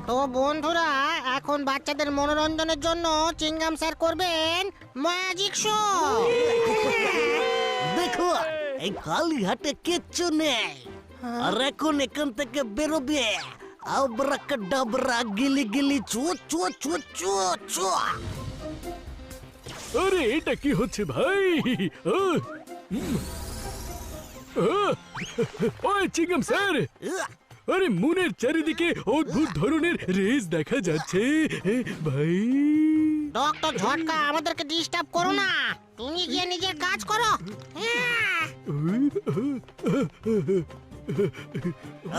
তো বন্ধুরা, এখন বাচ্চাদের মনোরঞ্জনের জন্য চিংগাম স্যার করবেন ম্যাজিক শো। দেখো, এই কালীঘাটে কিচ্ছু নেই, আর এখন এখান থেকে বেরোবে আবরাকাডাবরা, গিলি গিলি চু চু চু চু চু। আরে এটা কি হচ্ছে ভাই? ওই চিংগাম স্যার, আরে মুনের চারিদিকে অদ্ভুত ধরনের রেস দেখা যাচ্ছে ভাই। ডক্টর ঝটকা, আমাদেরকে ডিস্টার্ব করো না, তুমি গিয়ে নিজের কাজ করো।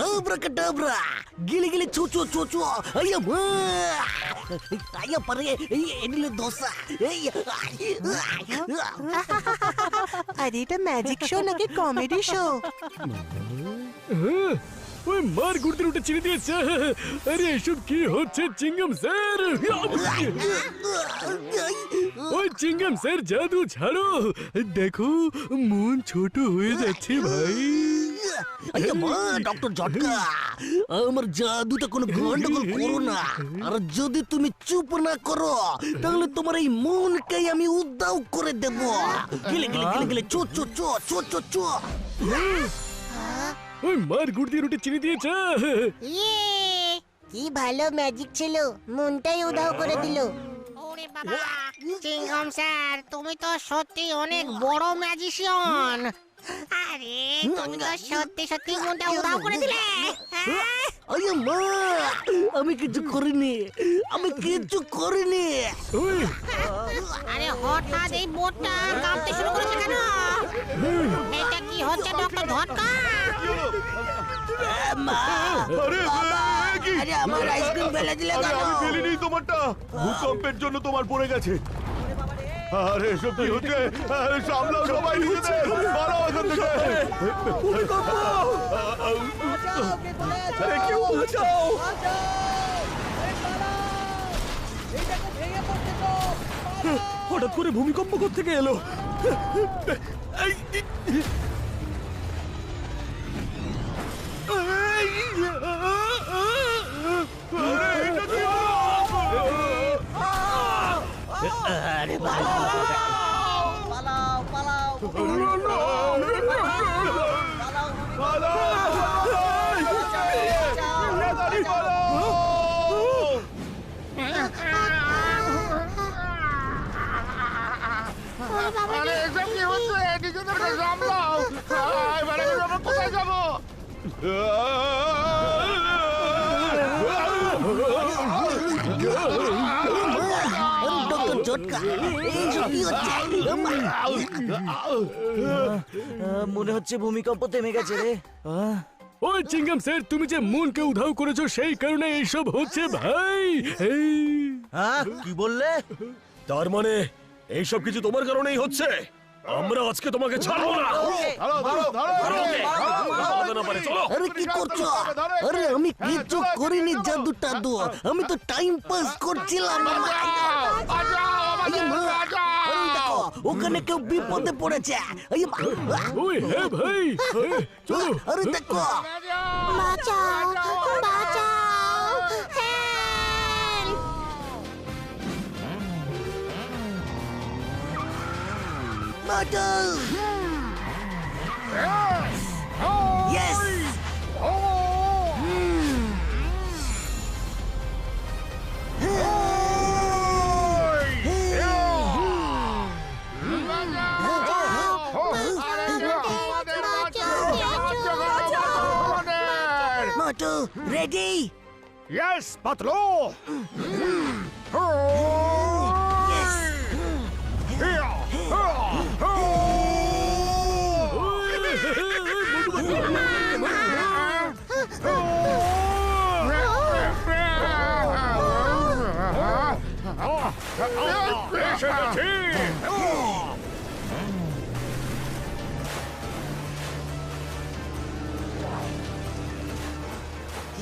আবরাকাডাবরা, গিলি গিলি চু চু চু চু। আইয়া মা, আইয়া পারে এই এদিলে দোসা। এই আরে এটা ম্যাজিক শো নাকি কমেডি শো? ওই মার গুড়দের উঠে চিনে দিয়েছে। আরে এসব কি হচ্ছে চিংগাম স্যার? ওই চিংগাম স্যার, জাদু ছাড়ো, দেখো মন ছোট হয়ে যাচ্ছে ভাই। আইয়া মা, ডক্টর ঝটকা, আমার জাদুটা কোনো গন্ডগোল করো না। আর যদি তুমি চুপ না করো, তাহলে তোমার এই মনকেই আমি উদ্ধাও করে দেব। গিলে গিলে গিলে গিলে চু চু চু চু চু চু। ওই মার গুড়দের উঠে চিনে দিয়েছে। কি ভালো ম্যাজিক ছিল, মনটাই উধাও করে দিল। ওরে বাবা, চিংগাম স্যার, তুমি তো সত্যি অনেক বড় ম্যাজিশিয়ান। আরে তুমি তো সত্যি সত্যি মনটা উধাও করে দিলে। আইয়া মা, আমি কিছু করিনি, আমি কিছু করিনি। ওই আরে হঠাৎ এই বোটটা কাঁপতে শুরু করেছে কেন? এটা কি হচ্ছে ডক্টর ঝটকা? মা, আরে কি? আরে আমার আইসক্রিম ফেলে দিলে আরে কেন? আমি ফেলিনি তোমারটা, ভূকম্পের জন্য তোমার পড়ে গেছে। আরে এসব কি হচ্ছে? আরে সামলাও সবাই, নিজেদের পালাও এখান থেকে। আরে কেউ বাঁচাও। হঠাৎ করে ভূমিকম্প কোত্থেকে এলো? আরে ভালো, পালাও পালাও আরে এসব কি হচ্ছে? নিজেদেরকে সামলাও। এবারে আমরা কোথায় যাবো? ডক্টর ঝটকা, এইসব কি হচ্ছে? মনে হচ্ছে ভূমিকম্প থেমে গেছে রে। ওই চিংগাম স্যার, তুমি যে মনকে উধাও করেছো সেই কারণে এইসব হচ্ছে ভাই। হ্যাঁ, কি বললে? তার মানে এইসব কিছু তোমার কারণেই হচ্ছে? আমরা আজকে তোমাকে ছাড়বো না। আরে কি করছো? আরে আমি কিছু করিনি, জাদু টাদু, আমি তো টাইম পাস করছিলাম। আইয়া মা, আরে দেখো, ওখানে কেউ বিপদে পড়েছে। আইয়া মা, ওই হ্যাঁ ভাই, চলো। আরে দেখো, বাঁচাও বাঁচাও, হেল্প! বাটল, yes, Motu ready? Yes, Patlo.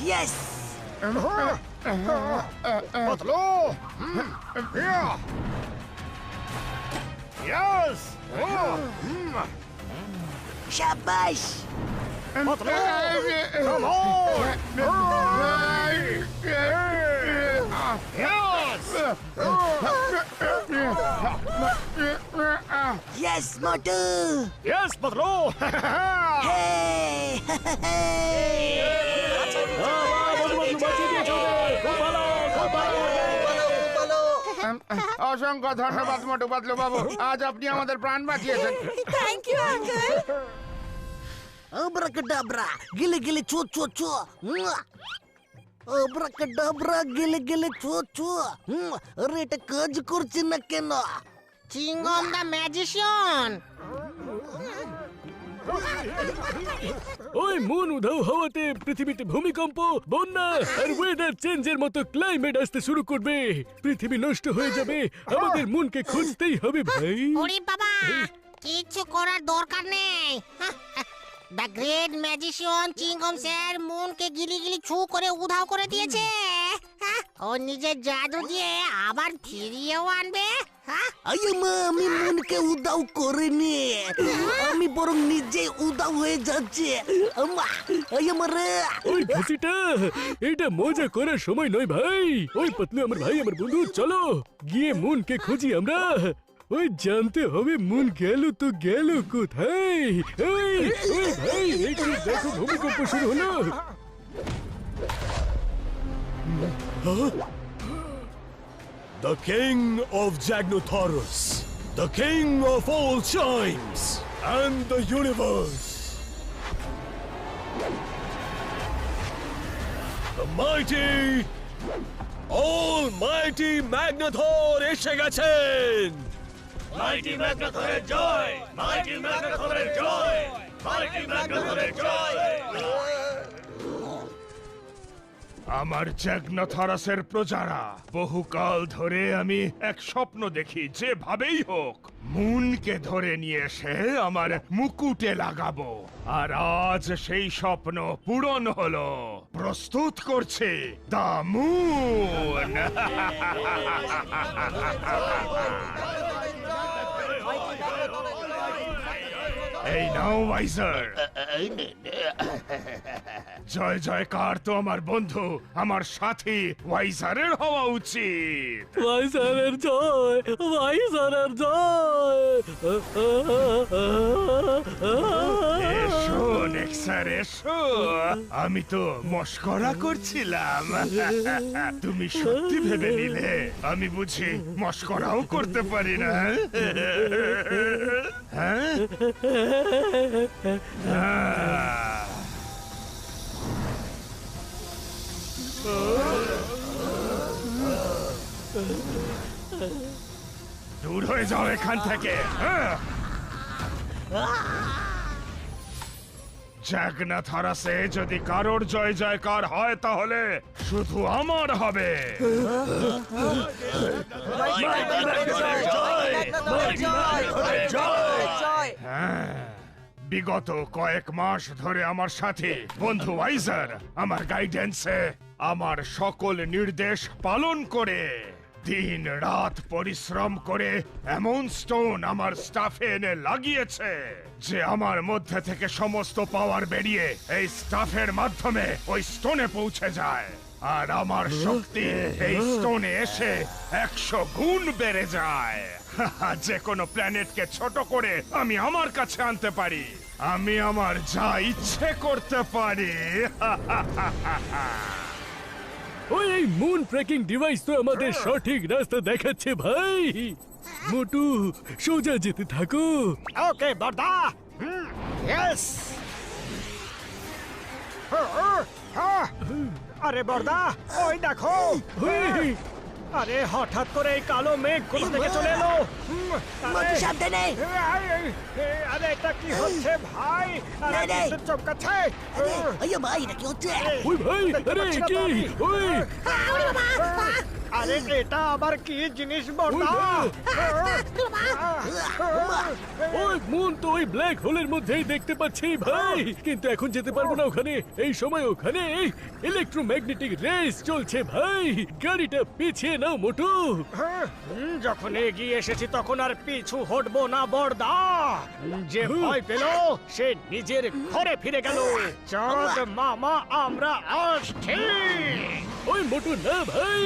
Yes Patlu yes শাবাশ পাতলু কাম ইয়েস মোটু ইয়েস পাতলু হে অসংখ্য ধন্যবাদ মোটু পাতলু বাবু, আজ আপনি আমাদের প্রাণ বাঁচিয়েছেন। থ্যাংক ইউ আঙ্কেল আব্রাকাডাব্রা গিলে গিলে চো চো চো আব্রাকাডাব্রা গিলে গিলে চো চো আরে এটা কাজ করছে না কেন? চিংগম দা ম্যাজিশিয়ান। ওই মুন উধাও হওয়াতে পৃথিবীতে ভূমিকম্প, বন্যা আর ওয়েদার চেঞ্জের মতো ক্লাইমেট আসতে শুরু করবে। পৃথিবী নষ্ট হয়ে যাবে, আমাদের মুনকে খুঁজতেই হবে ভাই। ওরে বাবা, কিছু করার দরকার নেই। দ্য গ্রেট ম্যাজিশিয়ান চিংগম স্যার মুনকে গিলি গিলি ছু করে উধাও করে দিয়েছে। ও নিজের জাদু দিয়ে আবার ফিরিয়েও আনবে। আইমা আমি মনকে উদাও করিনি, আমি বরং নিজে উদাও হয়ে যাচ্ছে। আমা আইমা রে ওই ঘাসিটা, এটা মজা করার সময় নয় ভাই। ওই পাতলু আমার ভাই, আমার বন্ধু, চলো গিয়ে মুনকে খুঁজি আমরা। ওই জানতে হবে মুন গেল তো গেল কোথায়। এই ওই ভাই, এই কি দেখো ভূমিকম্প শুরু হলো। The king of Jagnotaurus, the king of all chimes and the universe, the mighty, almighty Magnathor এসে গেছেন। Mighty Magnathoরের জয়, mighty Magnathoরের জয়, mighty Magnathoরের জয়। আমার জ্যাগনাথরাসের প্রজারা, বহুকাল ধরে আমি এক স্বপ্ন দেখি, যেভাবেই হোক মুনকে ধরে নিয়ে এসে আমার মুকুটে লাগাবো। আর আজ সেই স্বপ্ন পূরণ হলো। প্রস্তুত করছে দা মুন। এই নাও ওয়াইজার। জয় জয়কার তো আমার বন্ধু, আমার সাথী ওয়াইজারের হওয়া উচিত। ভাইসারের জয়, ভাইসারের জয়। এসো নেক্সার এসো, আমি তো মস্করা করছিলাম। তুমি সত্যি ভেবে নিলে আমি বুঝি মস্করাও করতে পারি না? হ্যাঁ দূর হয়ে যাও এখান থেকে। জ্যাগনাথরাসে যদি কারোর জয় জয়কার হয় তাহলে শুধু আমার হবে। হ্যাঁ, বিগত কয়েক মাস ধরে আমার সাথে বন্ধু ওয়াইজার আমার গাইডেন্সে আমার সকল নির্দেশ পালন করে দিন রাত পরিশ্রম করে এমন স্টোন আমার স্টাফে এনে লাগিয়েছে যে আমার মধ্যে থেকে সমস্ত পাওয়ার বেরিয়ে এই স্টাফের মাধ্যমে ওই স্টোনে পৌঁছে যায়। আর আমার শক্তি এই স্টোনে এসে 100 গুণ বেড়ে যায়। যে কোনো প্ল্যানেটকে ছোট করে আমি আমার কাছে আনতে পারি। আমি আমার যা ইচ্ছে করতে পারি। ওই এই মুন ট্র্যাকিং ডিভাইস তো আমাদের সঠিক রাস্তা দেখাচ্ছে ভাই। মোটু সোজা যেতে থাকো। ওকে বড়দা। ইয়েস। আরে বড়দা, ওই দেখো। ওই, আরে হঠাৎ করে এই কালো মেঘ কোথা থেকে চলে এলো? মোটু সাবধানে। আরে এটা কি হচ্ছে ভাই? আরে রে, রে। বিদ্যুৎ চমকাচ্ছে। আইয়া ভাই এটা কি হচ্ছে? ওই ভাই, আরে কি ওই আরে এটা আবার কি জিনিস বড়দা? ওই মুন তো ওই ব্ল্যাক হোলের মধ্যেই দেখতে পাচ্ছি ভাই, কিন্তু এখন যেতে পারবো না ওখানে। এই সময় ওখানে ইলেকট্রোম্যাগনেটিক রেস চলছে ভাই। গাড়িটা পিছিয়ে নাও মোটু। যখন এগিয়ে এসেছি তখন আর পিছু হটবো না বর্দা। যে ভয় পেল সে নিজের ঘরে ফিরে গেল। চাঁদ মামা আমরা আসছি। ওই মোটু না ভাই,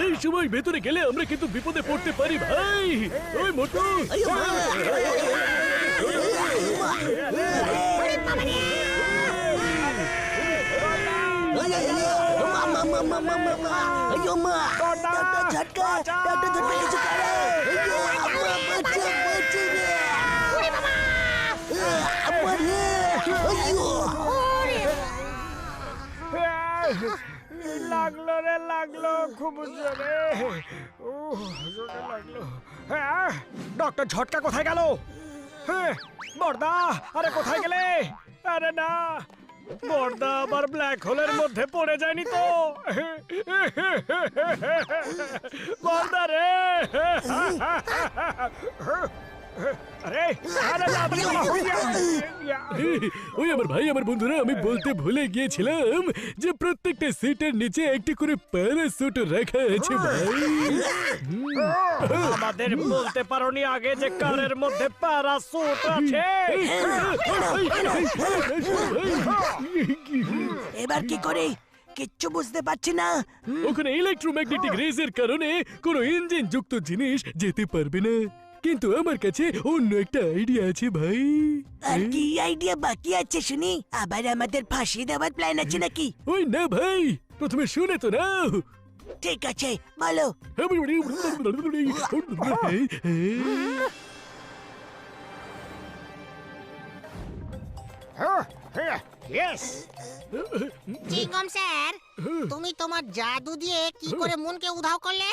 এই সময় ভেতরে গেলে আমরা কিন্তু বিপদে পড়তে পারি ভাই। ওই মোটু अयो माँ डॉक्टर झटका কিছু করো अयो अम्मा बच्चा बच्चे रे अम्मा रे अयो লাগলো রে লাগলো খুব জোরে। জোরে লাগলো। হ্যাঁ ডক্টর ঝটকা কোথায় গেল? হ্যাঁ বর্দা আরে কোথায় গেলে? আরে না বর্দা আবার ব্ল্যাক হোলের মধ্যে পড়ে যায়নি তো? বর্দা রে আরে আরে ওই আমার ভাই আমার বন্ধুরা, আমি বলতে ভুলে গিয়েছিলাম যে প্রত্যেকটা সিটের নিচে একটি করে প্যারাসুট রাখা আছে ভাই। আমাদের বলতে পারোনি আগে যে কারের মধ্যে প্যারাসুট আছে? এবার কি করে কিচ্ছু বুঝতে পারছি না। ওখানে ইলেকট্রোম্যাগনেটিক রেজের কারণে কোনো ইঞ্জিন যুক্ত জিনিস যেতে পারবে না, কিন্তু আমার কাছে অন্য একটা আইডিয়া আছে ভাই। আর কি আইডিয়া বাকি আছে শুনি? আবার আমাদের ফাঁসি দেওয়ার প্ল্যান আছে নাকি? ওই না ভাই, প্রথমে শুনে তো নাও। ঠিক আছে বলো। ইয়েস চিংগম স্যার, তুমি তোমার জাদু দিয়ে কি করে মুনকে উধাও করলে?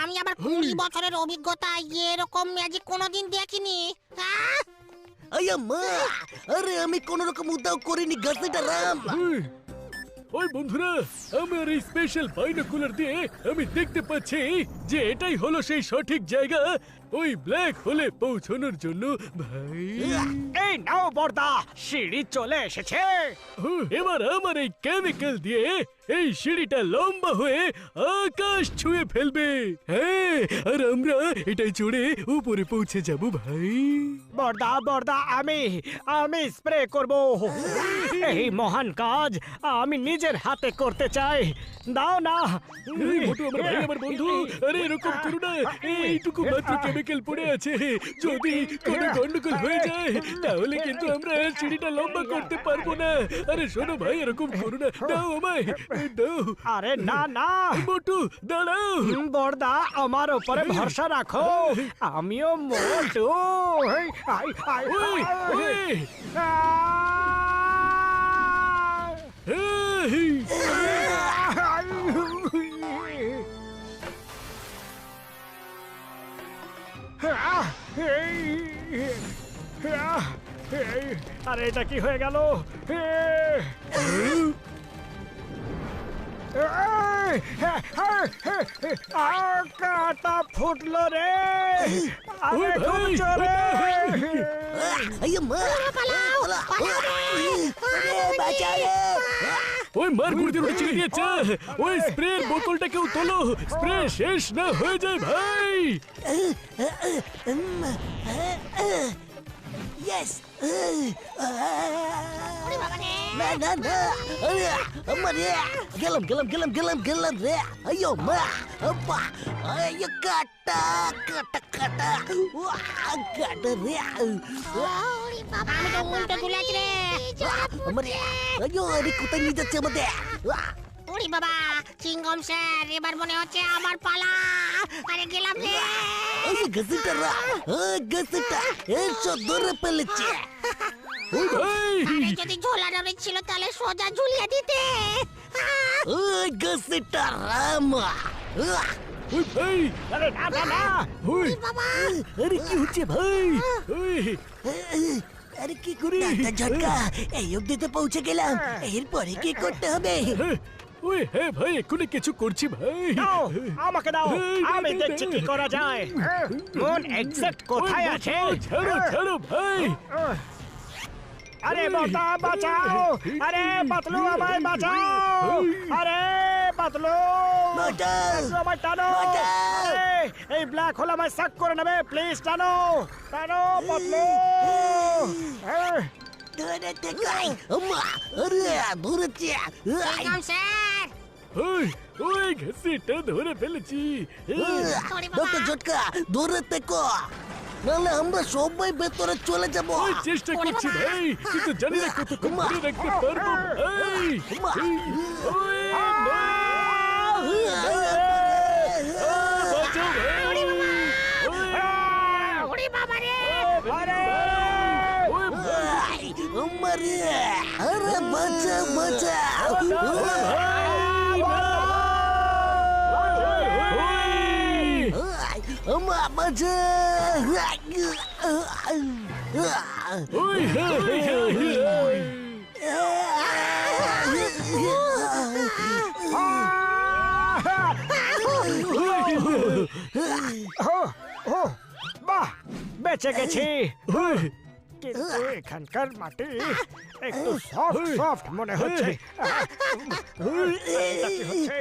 আমি আবার 20 বছরের অভিজ্ঞতা এরকম ম্যাজিক কোনোদিন দেখিনি। আহ! अयो माँ अरे আমি কোন রকম উদ্ধার করিনি গাছেটা রাম। ওই বন্ধুরা, আমার এই স্পেশাল বাইনোকুলার দিয়ে আমি দেখতে পাচ্ছি যে এটাই হলো সেই সঠিক জায়গা ওই ব্ল্যাক হোলে পৌঁছানোর জন্য ভাই। এই নাও বর্দা, সিঁড়ি চলে এসেছে। এবার আমার এই কেমিক্যাল দিয়ে এই সিঁড়িটা লম্বা হয়ে আকাশ ছুঁয়ে ফেলবে। হ্যাঁ, আর আমরা এটাই চড়ে উপরে পৌঁছে যাব ভাই। বর্দা বর্দা আমি স্প্রে করব। এই মহান কাজ আমি নিজের হাতে করতে চাই। দাও না। এই মোটু আমার ভাই আমার বন্ধু, আরে এরকম করো না। এইটুকু মাত্র কেমিক্যাল পড়ে আছে, যদি কোনো গন্ডগোল হয়ে যায় তাহলে কিন্তু আমরা সিঁড়িটা লম্বা করতে পারবো না। আরে শোনো ভাই, এরকম করো না, দাও আমায় দাও। আরে না না মোটু দাঁড়াও। বর্দা আমার উপরে ভরসা রাখো, আমিও মোটু। এই, আই, আই, ওই, ওই, এই, আরে এটা কি হয়ে গেল? কাটা ফুটলো রে। আরে খুব জোরে। अयो माँ বাঁচাও রে। ওই মার গুড়ি দিয়ে চিড়ে দিয়েছে। ওই স্প্রের বোতলটা কেউ তোলো, স্প্রে শেষ না হয়ে যায় ভাই। ইয়েস। না না না আমার রে গেলাম গেলাম গেলাম গেলাম গেলাম রে। अयो माँ अब्बा अयो কাটা কাটা কাটা কাটা রে। আমি তো উল্টো ঝুলেছি রে। আমার अयो আরে কোথায় নিয়ে যাচ্ছে আমাদের? ওরে বাবা, চিংগম স্যার, এবার মনে হচ্ছে আমার পালা। আরে গেলাম রে। ওই গাছটা রা গাছটা এসো ধরে ফেলেছে। ওই ভাই, আরে যদি ঝোলানো ছিল তাহলে সোজা ঝুলিয়ে দিতে। ওই গাছটা রামা। ওই ভাই, আরে না না না। ওই আরে কি হচ্ছে ভাই? ওই আরে কি করি? ঝটকা এই অব্দি তো পৌঁছে গেলাম, এরপরে কি করতে হবে? ওই হ্যাঁ ভাই এক্ষুনি কিছু করছি ভাই দাও আমাকে দাও এই, আমি এই, দেখছি এই, কি করা যায় মুন এক্সাক্ট কোথায় ওই, আছে ছাড়ো ছাড়ো ভাই আরে বাবা বাঁচাও আরে পাতলু আমায় বাঁচাও আরে পাতলু পাতলু আমায় টানো আরে, এই ব্ল্যাক হোল আমায় সাক করে নেবে প্লিজ টানো টানো পাতলু ধরে থেকে আম্মা আরে ধরেছে চিংগম স্যার ওই ওই ঘাসিটা ধরে ফেলেছি ডক্টর ঝটকা ধরে থেকো নাহলে আমরা সবাই ভেতরে চলে যাব ওই চেষ্টা করছি ভাই কিন্তু জানি না কতক্ষণ ধরে রাখতে পারবো ভাই ওই মা! বাঁচাও ভাই ওরে বাবা রে ওই ভাই আমারে আরে বাঁচা বাঁচা আমা বাঁচা ওই বাহ বেঁচে গেছি কিন্তু এখানকার মাটি একটু সফট সফট মনে হচ্ছে এটা কি হচ্ছে?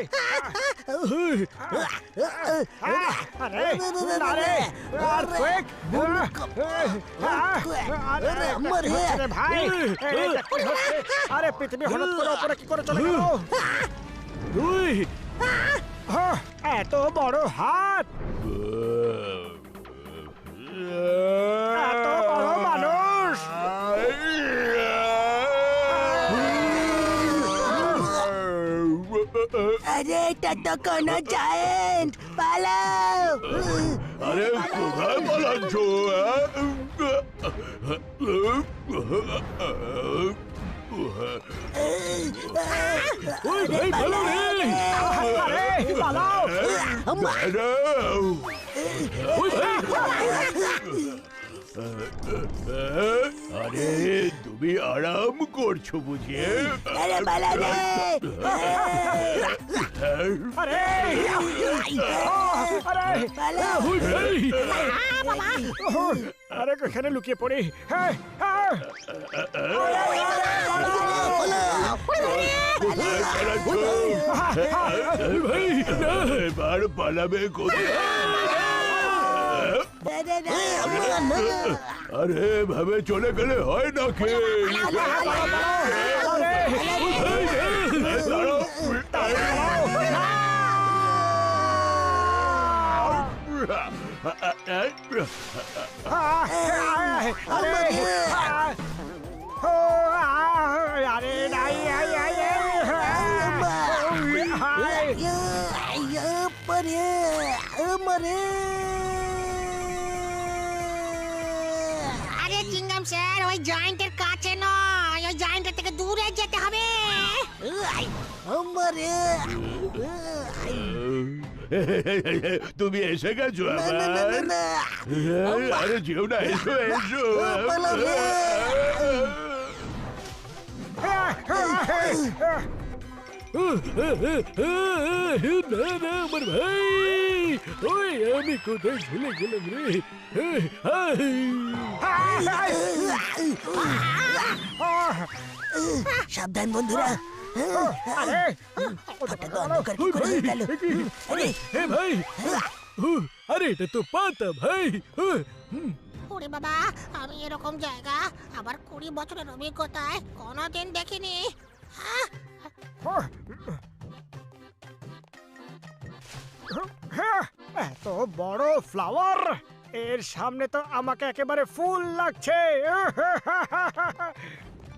আরে আরে আর্থকুয়েক আরে আমার আরে ভাই এটা কি হচ্ছে? আরে পৃথিবী হঠাৎ করে উপরে কি করে চলে গেল ওই এত বড় হাত এত বড় মানুষ আরে এটা তো কোনো জায়েন্ট পালাও আরে কোথায় পালাচ্ছ ওই ভাই ভালো রে আরে পালাও ওই ভাই আরে তুমি আরাম করছো বুঝিয়ে আরে পালা রে আরে আরে পালাও ওই ভাই আরে এখানে লুকিয়ে পড়ি হ্যাঁ ওই ভাই না এবার পালাবে কোথায় আরে ভাবে চলে গেলে হয় নাকি আরে নাই আরে চিংগম স্যার ওই জয়েন্টের কাছে নয় ওই জয়েন্টের থেকে দূরে যেতে হবে আমারে তুমি এসে গেছো না না না না না আরে যেও না এসো এসো পালাবে না না আমার ভাই ওই আমি কোথায় ভুলে গেলাম রে সাবধান বন্ধুরা আরে হঠাৎ অন্ধকার কি করে হয়ে গেল আরে হে ভাই আরে এটা তো পাতা ভাই ওরে বাবা আমি এরকম জায়গা আবার 20 বছরের অভিজ্ঞতায় কোনোদিন দেখিনি এত বড় ফ্লাওয়ার এর সামনে তো আমাকে একেবারে ফুল লাগছে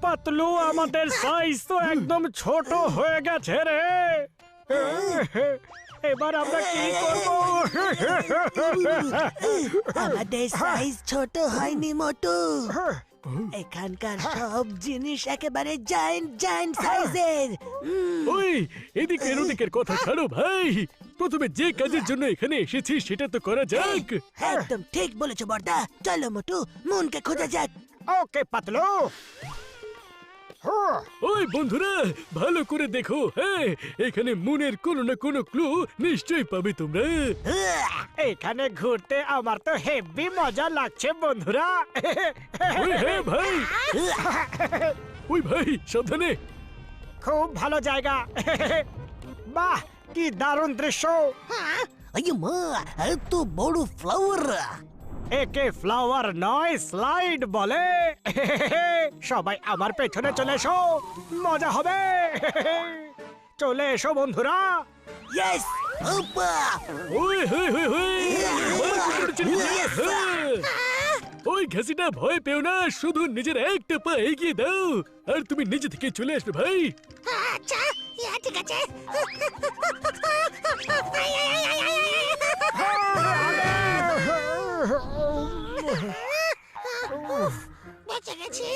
পাতলু আমাদের সাইজ তো একদম ছোট হয়ে গেছে রে এবার আমরা কি করব আমাদের সাইজ ছোট হয়নি মোটু এখানকার সব জিনিস একেবারে জায়ান্ট জায়ান্ট সাইজের ওই এদিকে ওদিকের কথা ছাড়ো ভাই প্রথমে যে কাজের জন্য এখানে এসেছি সেটা তো করা যাক একদম ঠিক বলেছো বর্দা চলো মোটু মুনকে খোঁজা যাক ওকে পাতলু ওই বন্ধুরা ভালো করে দেখো, হ্যাঁ এখানে মুনের কোনো না কোনো ক্লু নিশ্চয়ই পাবে তোমরা। এখানে ঘুরতে আমার তো হেভি মজা লাগছে বন্ধুরা। ওই হ্যাঁ ভাই, ওই ভাই সাবধানে। খুব ভালো জায়গা। বাহ কি দারুণ দৃশ্য। আইয়া মা, এত বড় ফ্লাওয়ার। একে ফ্লাওয়ার নয় স্লাইড বলে। সবাই আমার পেছনে চলে এসো, মজা হবে। চলে এসো বন্ধুরা। ইয়েস আপা। ওই হই হই হই, ওই ঘাসিটা ভয় পেও না, শুধু নিজের একটা পা এগিয়ে দাও আর তুমি নিজে থেকে চলে আসবে ভাই। আচ্ছা ইয়া ঠিক আছে। বেঁচে গেছি।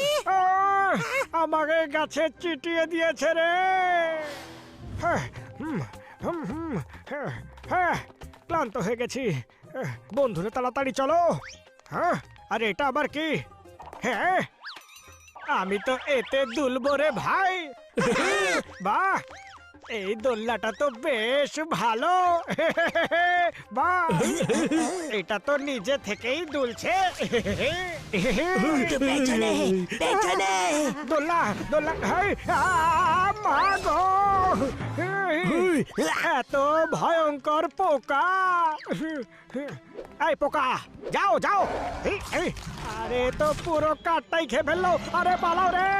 আমাকে গাছে চিটিয়ে দিয়েছে রে। ক্লান্ত হয়ে গেছি। বন্ধুরা তাড়াতাড়ি চলো। আরে এটা আবার কি? হ্যাঁ আমি তো এতে দুলবো রে ভাই। বাহ এই দোলনাটা তো বেশ ভালো। বাহ এটা তো নিজে থেকেই দুলছে। পেছনে পেছনে দোলনা দোলনা মা গো, এত ভয়ঙ্কর পোকা। এই পোকা যাও যাও। আরে তো পুরো কাঠটাই খেয়ে ফেললো। আরে পালাও রে।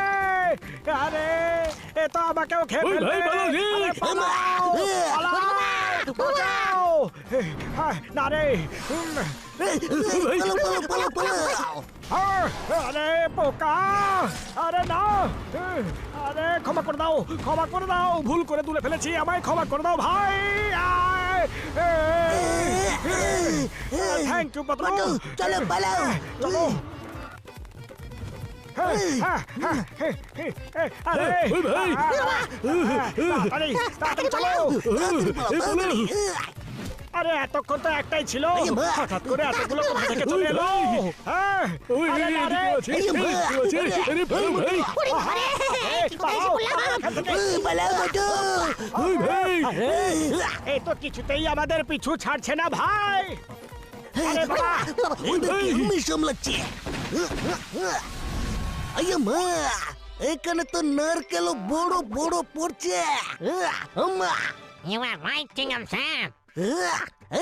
আরে এ তো আমাকেও খেয়ে ওই ফেলবে। ভাই, পালাও রে। আরে পালাও, পালাও, বাঁচাও। না রে। আরে পোকা, আরে না। আরে ক্ষমা করে দাও, ক্ষমা করে দাও, ভুল করে তুলে ফেলেছি, আমায় ক্ষমা করে দাও ভাই। Thank you Patlu. চলো পালাও। চলো। আরে ওই ভাই। তাড়াতাড়ি তাড়াতাড়ি চলো। আরে এতক্ষণ তো একটাই ছিল, হঠাৎ করে এতগুলো কোথা থেকে চলে এলো? হ্যাঁ ওই আরে না রে। এদিকে আছে, এদিকে আছে। আরে ভালো ভাই। পালাও বটো। ওই ভাই। এই তো কিছুতেই আমাদের পিছু ছাড়ছে না ভাই। আরে বাবা ওদেরকে আমি সামলাচ্ছি। আইয়া মা, এখানে তো নারকেল বড় বড় পড়ছে। আম্মা, You are right, Tingam Sam.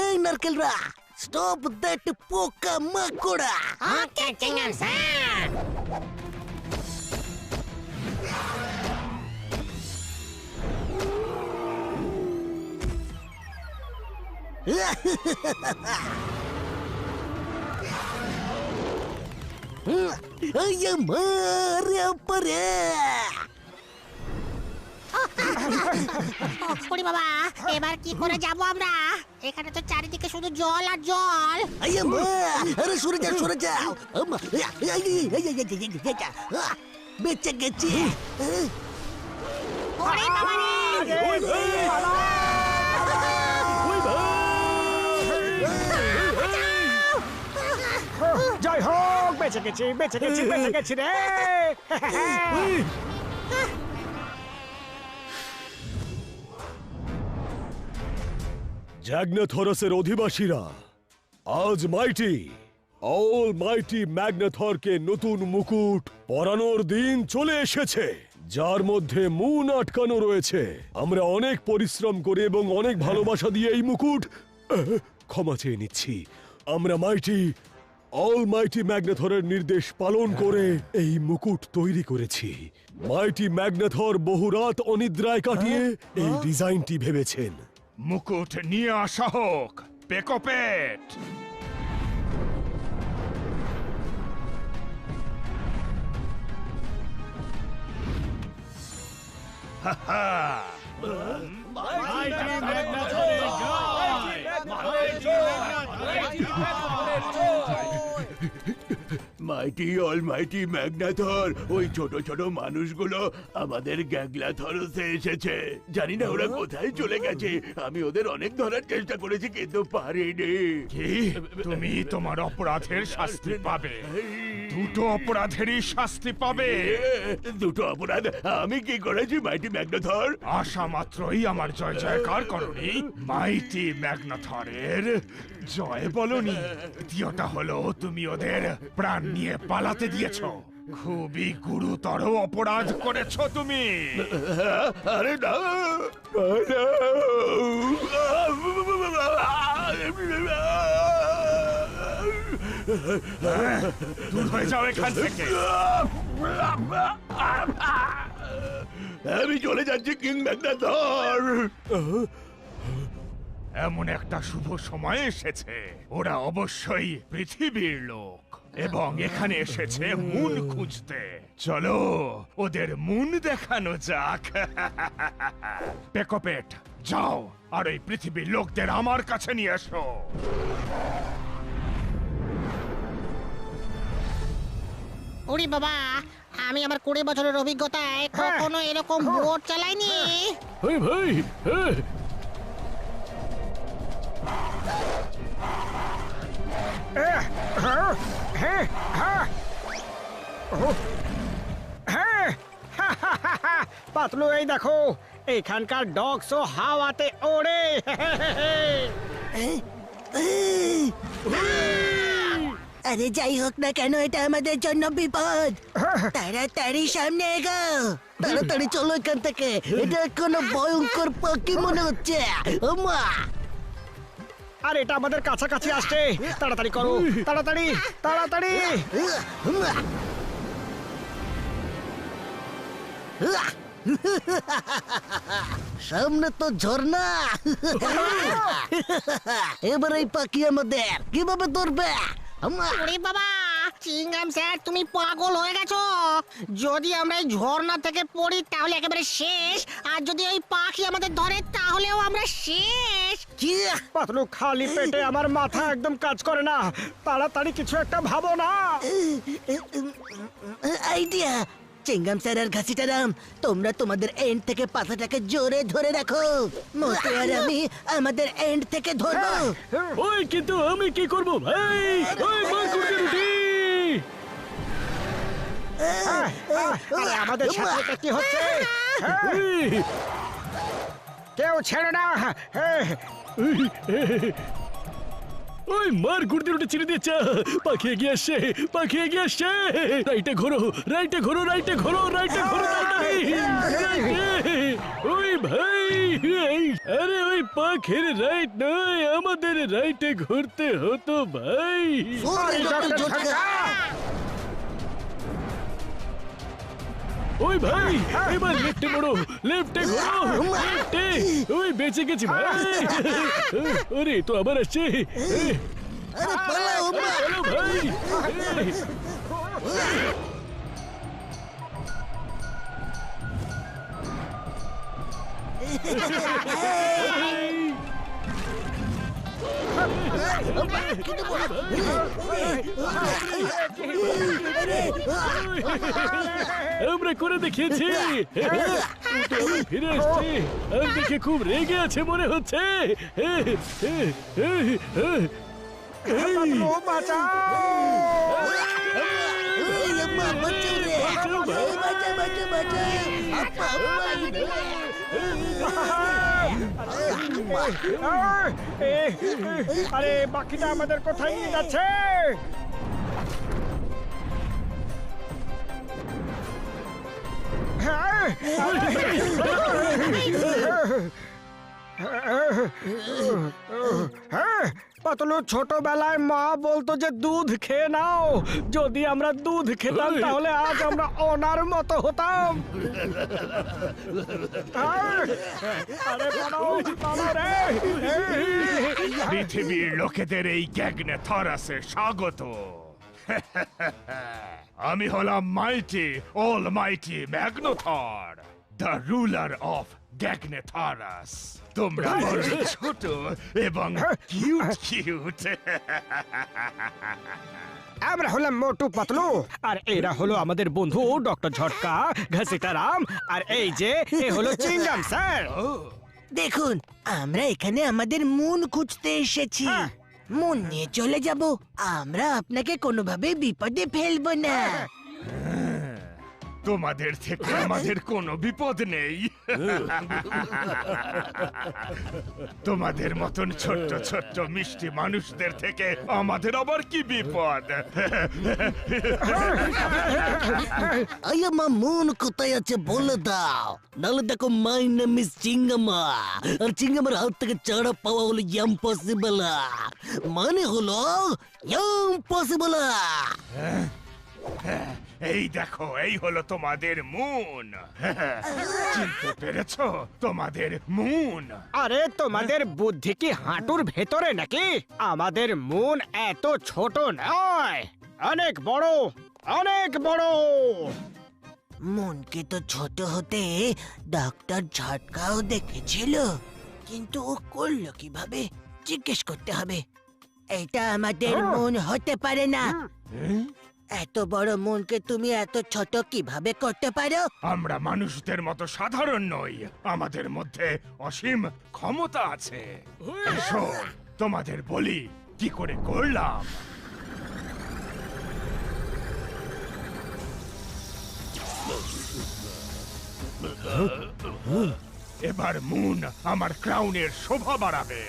এই নারকেলরা, স্টপ দ্যাট পোকা মাকড়া। Okay, Tingam Sam. আইয়া মা, রে পরে। ওরে বাবা, এবার কি করে যাব আমরা? এখানে তো চারিদিকে শুধু জল আর জল। আইয়া মা, আরে সরে যাও সরে যাও। আম্মা, বেঁচে গেছি। ওরে বাবা রে। ওই ভাই। ওই ভাই। জয় হোক, বেঁচে গেছি বেঁচে গেছি বেঁচে গেছি রে। জ্যাগনাথরসের অধিবাসীরা, আজ মাইটি অল মাইটি ম্যাগনাথরকে নতুন মুকুট পরানোর দিন চলে এসেছে, যার মধ্যে মুন আটকানো রয়েছে। আমরা অনেক পরিশ্রম করে এবং অনেক ভালোবাসা দিয়ে এই মুকুট ক্ষমা চেয়ে নিচ্ছি। আমরা মাইটি অল মাইটি ম্যাগনাথরের নির্দেশ পালন করে এই মুকুট তৈরি করেছি। মাইটি ম্যাগনাথর বহু রাত অনিদ্রায় কাটিয়ে এই ডিজাইনটি ভেবেছেন। মুকুট নিয়ে আসা হোক, পেকোপেট। মাইটি অলমাইটি ম্যাগনাথর, ওই ছোট ছোট মানুষগুলো আমাদের গ্যাগলাথরসে এসেছে। জানি না ওরা কোথায় চলে গেছে। আমি ওদের অনেক ধরার চেষ্টা করেছি কিন্তু পারিনি। কি? তুমি তোমার অপরাধের শাস্তি পাবে। দুটো অপরাধেরই শাস্তি পাবে। দুটো অপরাধ আমি কি করেছি মাইটি ম্যাগনাথর? আশা মাত্রই আমার জয় জয়কার করনি, মাইটি ম্যাগনাথরের জয় বলনি। দ্বিতীয়টা হলো তুমি ওদের প্রাণ নিয়ে পালাতে দিয়েছো। খুবই গুরুতর অপরাধ করেছো তুমি। আরে না, দূর হয়ে যাও এখান থেকে। আমি চলে যাচ্ছি কিং ম্যাগনাথর। এমন একটা শুভ সময় এসেছে, ওরা অবশ্যই পৃথিবীর লোক এবং এখানে এসেছে মুন খুঁজতে। চলো ওদের মুন দেখানো যাক। পেকোপেট, যাও আর ওই পৃথিবীর লোকদের আমার কাছে নিয়ে এসো। ওরে বাবা, আমি আমার 20 বছরের অভিজ্ঞতায় কখনো এরকম বোট চালাইনি। ওই ভাই, হ্যাঁ। পাতলু, এই দেখো এখানকার ডগসও হাওয়াতে ওড়ে। আরে যাই হোক না কেন, এটা আমাদের জন্য বিপদ। তাড়াতাড়ি সামনে এগো। তাড়াতাড়ি চলো এখান থেকে, এটা কোনো ভয়ঙ্কর পাখি মনে হচ্ছে। ওমা, আর এটা আমাদের কাছাকাছি আসছে। তাড়াতাড়ি করো, তাড়াতাড়ি তাড়াতাড়ি। সামনে তো ঝর্ণা। এবার এই পাখি আমাদের কিভাবে ধরবে? ওরে বাবা, চিংগাম স্যার তুমি পাগল হয়ে গেছো। যদি আমরা এই ঝর্ণা থেকে পড়ি তাহলে একেবারে শেষ, আর যদি ওই পাখি আমাদের ধরে তাহলেও আমরা শেষ। কি? পাতলু, খালি পেটে আমার মাথা একদম কাজ করে না। তাড়াতাড়ি কিছু একটা ভাবো না। আইডিয়া। চিংগাম স্যার আর ঘাসিটারাম, তোমরা তোমাদের এন্ড থেকে পাতাটাকে জোরে ধরে রাখো। মোটু আর আমি আমাদের এন্ড থেকে ধরবো। ওই কিন্তু আমি কি করব ভাই? ওই মার করতে রুটি। আরে আমাদের সাথে এটা কি হচ্ছে? এই, কেউ ছেড়ে না। ওই মার গুড়তে রুটি ছিঁড়ে দিচ্ছে। পাখি এগিয়ে আসছে, পাখি এগিয়ে আসছে। রাইটে ঘোরো, রাইটে ঘোরো, রাইটে ঘোরো, রাইটে ঘোরো, তাড়াতাড়ি। রাইটে। ওই ভাই, আরে ওই পাখির রাইট নয়, আমাদের রাইটে ঘুরতে হতো ভাই। ওরে ডক্টর ঝটকা! ওই ভাই, এবার লেফটে মোড়ো, লেফটে ঘোরো, লেফটে। ওই বেঁচে গেছি ভাই। আরে তো আবার আসছে। আরে পালাও, ওমা! চলো ভাই। আমরা করে দেখিয়েছি। ফিরে আসছি, আর দেখে খুব রেগে আছে মনে হচ্ছে। পাতলু, বাঁচাও। এই আম্মা, বাঁচাও রে! এই বাঁচা, বাঁচা, বাঁচা! আপা, আরে বাকিটা আমাদের কোথায় নিয়ে যাচ্ছে? পাতলু, ছোটবেলায় মা বলতো যে দুধ খেয়ে নাও। যদি আমরা দুধ খেতাম তাহলে আজ আমরা অনার মতো হতাম। আরে পালাও, পালাও রে। পৃথিবীর লোকেদের এই গ্যাগনেথরাসে স্বাগত। আমি হলাম মাইটি অলমাইটি ম্যাগনাথর, দ্য রুলার অফ গ্যাগনেথরাস। তোমরা বড় ছোট এবং কিউট কিউট। আমরা হলাম মোটু পাতলু, আর এরা হলো আমাদের বন্ধু ডক্টর ঝটকা, ঘাসিটারাম, আর এই যে এ হলো চিংগাম স্যার। দেখুন, আমরা এখানে আমাদের মুন খুঁজতে এসেছি। মন নিয়ে চলে যাব, আমরা আপনাকে কোনোভাবে বিপদে ফেলবো না। তোমাদের থেকে আমাদের কোনো বিপদ নেই। তোমাদের মতন ছোট্ট ছোট্ট মিষ্টি মানুষদের থেকে আমাদের আবার কি বিপদ? আই আমার মন কোথায় আছে বলে দাও, নাহলে দেখো মাই নেম ইজ চিঙ্গামা, আর চিঙ্গামার হাত থেকে চারা পাওয়া হলো ইম্পসিবল, মানে হলো ইম্পসিবল। এই দেখো, এই হলো তোমাদের মুন। চিনতে পেরেছো? তোমাদের মুন। আরে তোমাদের বুদ্ধি কি হাঁটুর ভেতরে নাকি? আমাদের মুন এত ছোট নয়, অনেক বড়, অনেক বড়। মনকে তো ছোট হতে ডক্টর ঝটকাও দেখেছিল, কিন্তু ও করলো কিভাবে জিজ্ঞেস করতে হবে। এটা আমাদের মন হতে পারে না। এত বড় মনকে তুমি এত ছোট কিভাবে করতে পারো? আমরা মানুষদের মতো সাধারণ নই, আমাদের মধ্যে অসীম ক্ষমতা আছে। এসো তোমাদের বলি কি করে করলাম। এবার মুন আমার ক্রাউনের শোভা বাড়াবে।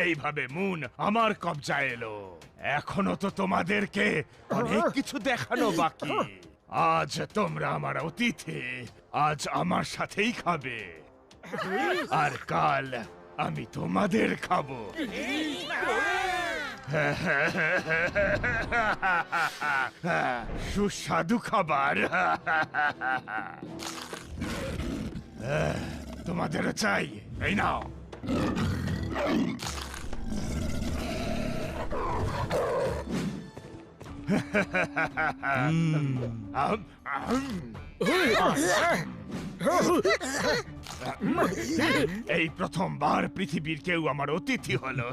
এইভাবে মুন আমার কবজায় এলো। এখনো তো তোমাদেরকে অনেক কিছু দেখানো বাকি। আজ তোমরা আমার অতিথি, আজ আমার সাথেই খাবে, আর কাল আমি তোমাদের খাবো। সুস্বাদু খাবার। তোমাদেরও চাই, এই নাও। এই প্রথমবার পৃথিবীর কেউ আমার অতিথি হলো।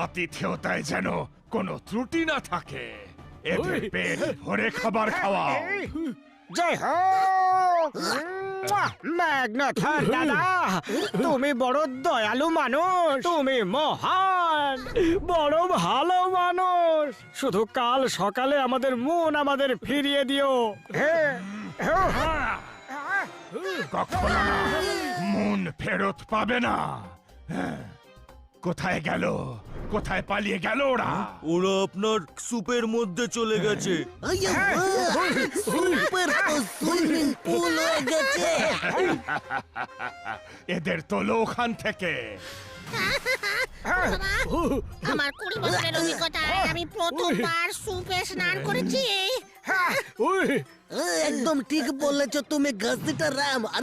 আতিথেয়তায় যেন কোনো ত্রুটি না থাকে। এদের পেট ভরে খাবার খাওয়াও। জয় হো ম্যাগনাথর দাদা, তুমি বড় দয়ালু মানুষ, তুমি মহান, বড় ভালো মানুষ। শুধু কাল সকালে আমাদের মন আমাদের ফিরিয়ে দিও। কখনো না, মন ফেরত পাবে না। কোথায় গেল? কোথায় পালিয়ে গেল ওরা? ওরা আপনার সুপের মধ্যে চলে গেছে। সুপার সুইমিং পুল হয়ে গেছে। এদের তোলো ওখান থেকে। আমার 20 বছরের অভিজ্ঞতায় আমি প্রথমবার সুপে স্নান করেছি। একদম ঠিক বলেছ তুমি ঘাসিটা রাম। আর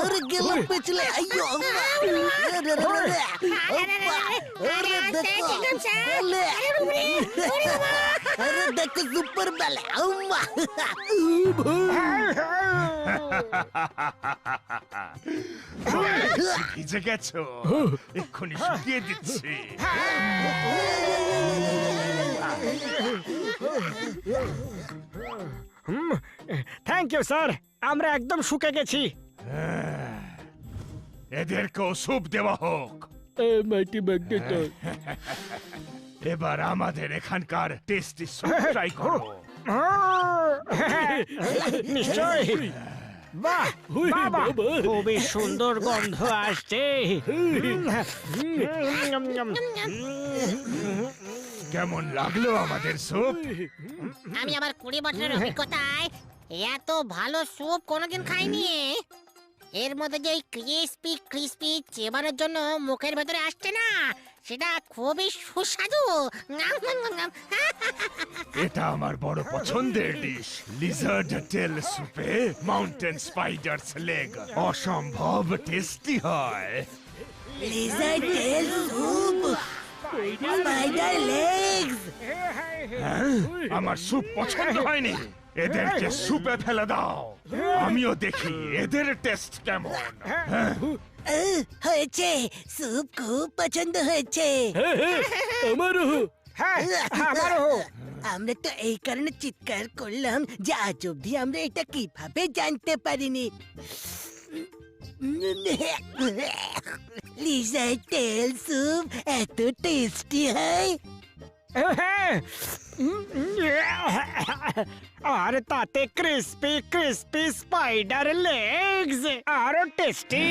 আরে গেল পিছলে। আইয়ো আম্মা। আরে দেখো বেলে। আরে দেখো সুপার বেলে আম্মা। ভিজে গেছো, এক্ষুনি শুকিয়ে দিচ্ছি। থ্যাংক ইউ স্যার, আমরা একদম শুকে গেছি। এদেরকেও স্যুপ দেওয়া হোক। মাইটি ম্যাগনেটর। এবার আমাদের এখানকার টেস্টি স্যুপ ট্রাই করো। নিশ্চয়। বাহ, বাবা, খুবই সুন্দর গন্ধ আসছে। কেমন লাগলো আমাদের স্যুপ? আমি আমার 20 বছরের অভিজ্ঞতায় এত ভালো স্যুপ কোনোদিন খাইনি। এর মধ্যে যে ক্রিস্পি ক্রিস্পি চেবানোর জন্য মুখের ভেতরে আসছে না, সেটা খুবই সুস্বাদু। এটা আমার বড় পছন্দের ডিশ। লিজার্ড টেল স্যুপে মাউন্টেন স্পাইডারস লেগ অসম্ভব টেস্টি হয়। লিজার্ড টেল স্যুপ, স্পাইডার লেগস। আমার স্যুপ পছন্দ হয়নি, এদেরকে স্যুপে ফেলে দাও। আমিও দেখি এদের টেস্ট কেমন। হয়েছে, স্যুপ খুব পছন্দ হয়েছে। আমারও। হ্যাঁ, আমারও। আমরা তো এই কারণে চিৎকার করলাম যে আজ অব্দি আমরা এটা কিভাবে জানতে পারিনি। লিজার তেল স্যুপ এত টেস্টি হয়। আর তাতে ক্রিস্পি ক্রিস্পি স্পাইডার লেগস, আরো টেস্টি।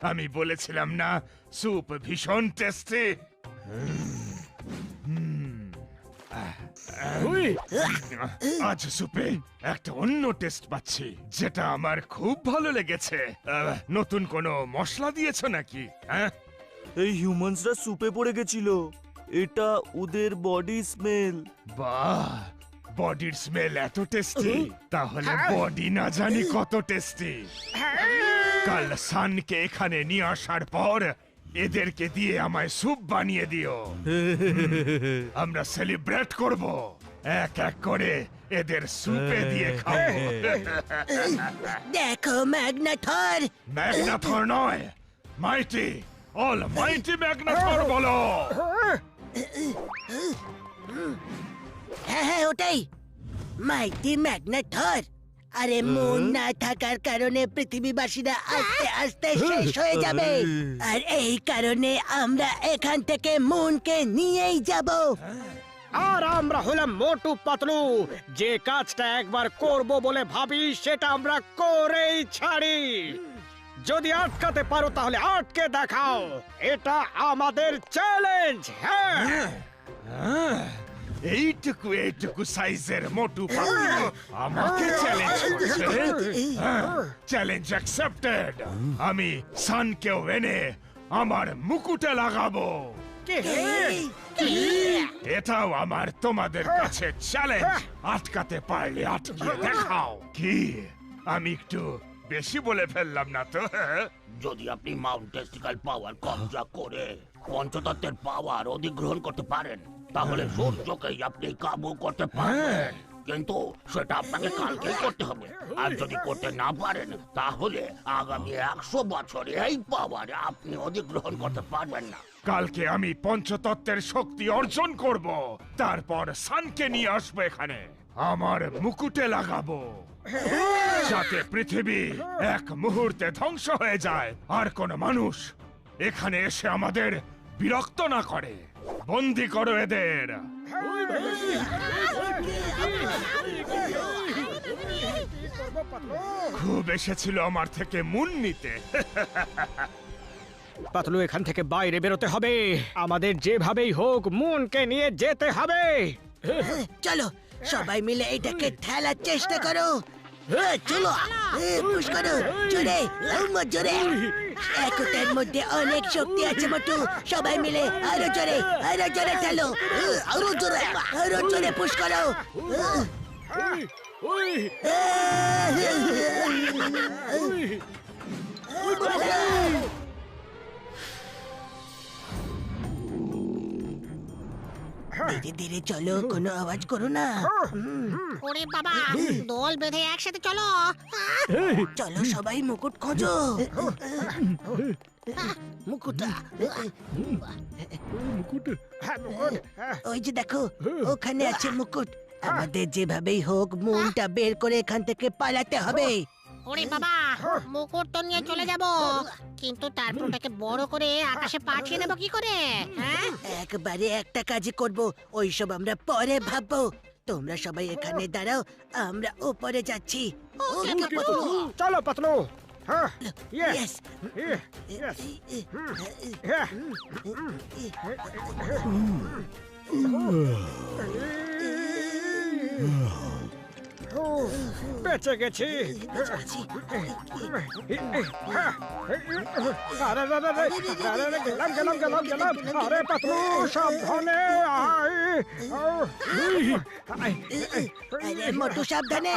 আমি বলেছিলাম না স্যুপ ভীষণ টেস্টি। আজ স্যুপে একটা অন্য টেস্ট পাচ্ছি যেটা আমার খুব ভালো লেগেছে। নতুন কোনো মশলা দিয়েছো নাকি? হ্যাঁ, এই হিউম্যানসরা সুপে পড়ে গেছিল, এটা ওদের বডি স্মেল। বাহ, বডির স্মেল এত টেস্টি, তাহলে বডি না জানি কত টেস্টি। কাল সানকে এখানে নিয়ে আসার পর এদেরকে দিয়ে আমায় স্যুপ বানিয়ে দিও। আমরা সেলিব্রেট করব, এক এক করে এদের স্যুপে দিয়ে খাবো। দেখো ম্যাগনাথর, ম্যাগনাথর নয়, মাইটি, অল মাইটি ম্যাগনাথর বলো। হ্যাঁ হ্যাঁ ওটাই, মাইটি ম্যাগনাথর। আরে মন না থাকার কারণে পৃথিবীবাসীরা আস্তে আস্তে শেষ হয়ে যাবে, আর এই কারণে আমরা এখান থেকে মুনকে নিয়েই যাব। আর আমরা হলাম মোটু পাতলু, যে কাজটা একবার করব বলে ভাবি সেটা আমরা করেই ছাড়ি। যদি আটকাতে পারো তাহলে আটকে দেখাও, এটা আমাদের চ্যালেঞ্জ। হ্যাঁ, এইটুকু এইটুকু সাইজের মোটু পাতলু আমাকে চ্যালেঞ্জ করছে। Challenge accepted. আমি সানকেও এনে আমার মুকুটে লাগাবো। এটাও আমার তোমাদের কাছে চ্যালেঞ্জ। আটকাতে পারলে আটকিয়ে দেখাও। কি আমি একটু বেশি বলে ফেললাম না তো? যদি আপনি মাউন্ট টেস্টিক্যাল পাওয়ার কবজা করে পঞ্চতত্ত্বের পাওয়ার অধিগ্রহণ করতে পারেন, তাহলে সূর্যকেই আপনি কাবু করতে পারবেন। কিন্তু সেটা আপনাকে কালকেই করতে হবে। আর যদি করতে না পারেন, তাহলে আগামী 100 বছরে এই পাওয়ার আপনি অধিগ্রহণ করতে পারবেন না। কালকে আমি পঞ্চতত্ত্বের শক্তি অর্জন করব, তারপর সানকে নিয়ে আসবো এখানে, আমার মুকুটে লাগাবো, যাতে পৃথিবী এক মুহূর্তে ধ্বংস হয়ে যায়, আর কোন মানুষ এখানে এসে আমাদের বিরক্ত না করে। বন্দি করো এদের। খুব এসেছিল আমার থেকে মুন নিতে। পাতলু এখান থেকে বাইরে বেরোতে হবে, আমাদের যেভাবেই হোক মুনকে নিয়ে যেতে হবে। চলো সবাই মিলে এটাকে ঠেলার চেষ্টা করো। চলো পুশ করো, জোরে জোরে। একটার মধ্যে অনেক শক্তি আছে মোটু, সবাই মিলে আরো জোরে ঠেলো, আরো জোরে পুশ করো। ধীরে ধীরে চলো, কোনো আওয়াজ করো না। ওরে বাবা, দল বেঁধে একসাথে চলো। চলো সবাই মুকুট খোঁজো। মুকুটটা ওই যে দেখো, ওখানে আছে মুকুট। আমাদের যেভাবেই হোক মুনটা বের করে এখান থেকে পালাতে হবে। ওরে বাবা, মুকুট তো নিয়ে চলে যাব, কিন্তু তারপর ওটাকে বড় করে আকাশে পাঠিয়ে দেবো কি করে? হ্যাঁ, একবারে একটা কাজই করব, ওইসব আমরা পরে ভাববো। তোমরা সবাই এখানে দাঁড়াও, আমরা উপরে যাচ্ছি। চলো পাতলু। হ্যাঁ, Yes. বেঁচে গেছি। গেলাম। আরে পাতলু সাবধানে। আরে মোটু সাবধানে।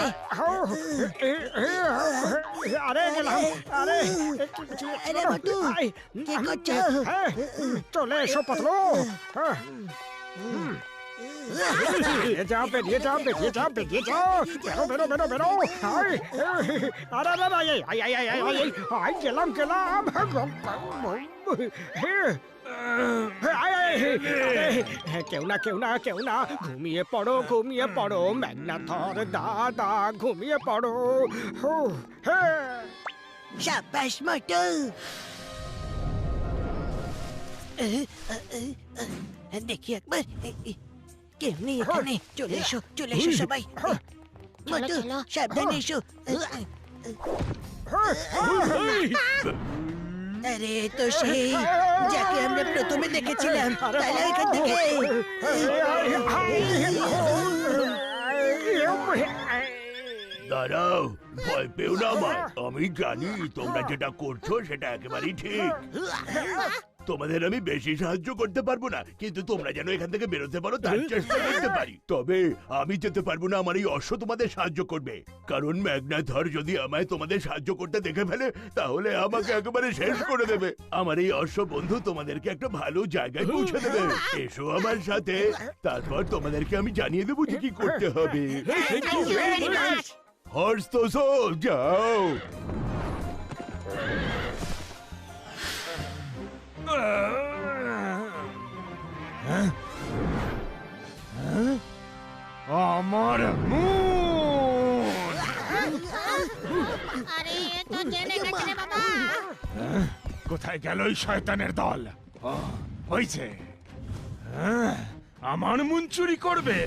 আরে গেলাম। আরে মোটু কি করছো? চলে এসো পাতলু। বেরিয়ে যাও বেরিয়ে যাও বেরিয়ে যাও বেরিয়ে যাও বেরো বেরো বেরো বেরো আরে আরে আরে আই গেলাম গেলাম কেউ না কেউ না কেউ না ঘুমিয়ে পড়ো ম্যাগনাথর দাদা ঘুমিয়ে পড়ো সাব্বাস মোটু দেখি একবার কেউ নেই এখানে চলে এসো সবাই মোটু চলো। সাবধানে এসো আরে তো সেই যাকে আমরা প্রথমে দেখেছিলাম তাহলে এখান থেকে দাঁড়াও, ভয় পেও না আমায়। আমি জানি তোমরা যেটা করছো সেটা একেবারেই ঠিক। তোমাদের আমি বেশি সাহায্য করতে পারবো না, কিন্তু তোমরা যেন এখান থেকে বেরোতে পারো তার চেষ্টা করতে পারি। তবে আমি যেতে পারবো না, আমার এই অশ্ব তোমাদের সাহায্য করবে। কারণ ম্যাগনাথর যদি আমায় তোমাদের সাহায্য করতে দেখে ফেলে তাহলে আমাকে একেবারে শেষ করে দেবে। আমার এই অশ্ব বন্ধু তোমাদেরকে একটা ভালো জায়গায় পৌঁছে দেবে। এসো আমার সাথে, তারপর তোমাদেরকে আমি জানিয়ে দেবো যে কি করতে হবে। হর্স তো যাও। আমার মুন! আরে এ তো জেনে গেছে রে বাবা। কোথায় গেল ওই শয়তানের দল? হয়েছে, আমার মুন চুরি করবে।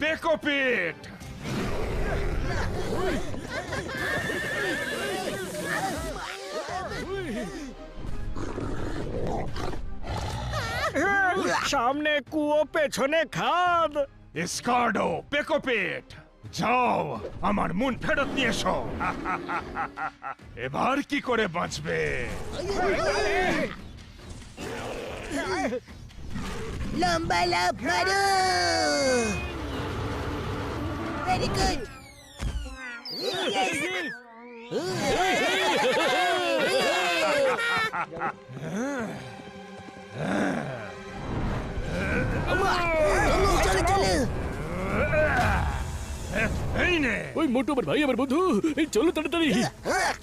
পেকোপিট! সামনে কুয়ো পেছনে খাদ স্কার্ডো, পেকোপিট, যাও আমার মুন ফেরত নিয়ে এসো। এবার কি করে বাঁচবে? লম্বা লাফ মারো ভেরি গুড চলো চলো এই নে, ওই মোটু আমার ভাই আমার বন্ধু, এই চলো তাড়াতাড়ি।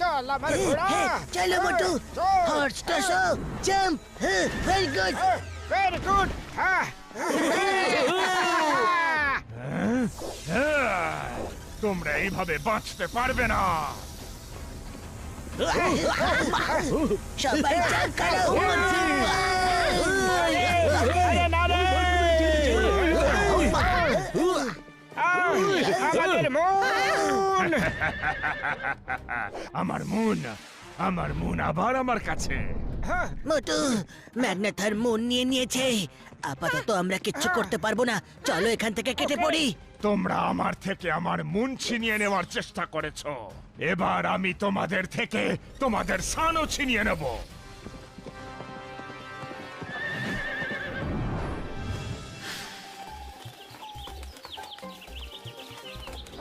চল আমার ঘোড়া চলো মোটু হর্স টসো jump very good very good তোমরা এইভাবে বাঁচতে পারবে না। সবাই জাম্প করো আরে না রে আমাদের মন আমার মুন আবার আমার কাছে। মোটু ম্যাগনাথার মন নিয়ে নিয়েছে, আপাতত আমরা কিচ্ছু করতে পারবো না। চলো এখান থেকে কেটে পড়ি। তোমরা আমার থেকে আমার মুন ছিনিয়ে নেওয়ার চেষ্টা করেছো, এবার আমি তোমাদের থেকে তোমাদের সানও ছিনিয়ে নেব।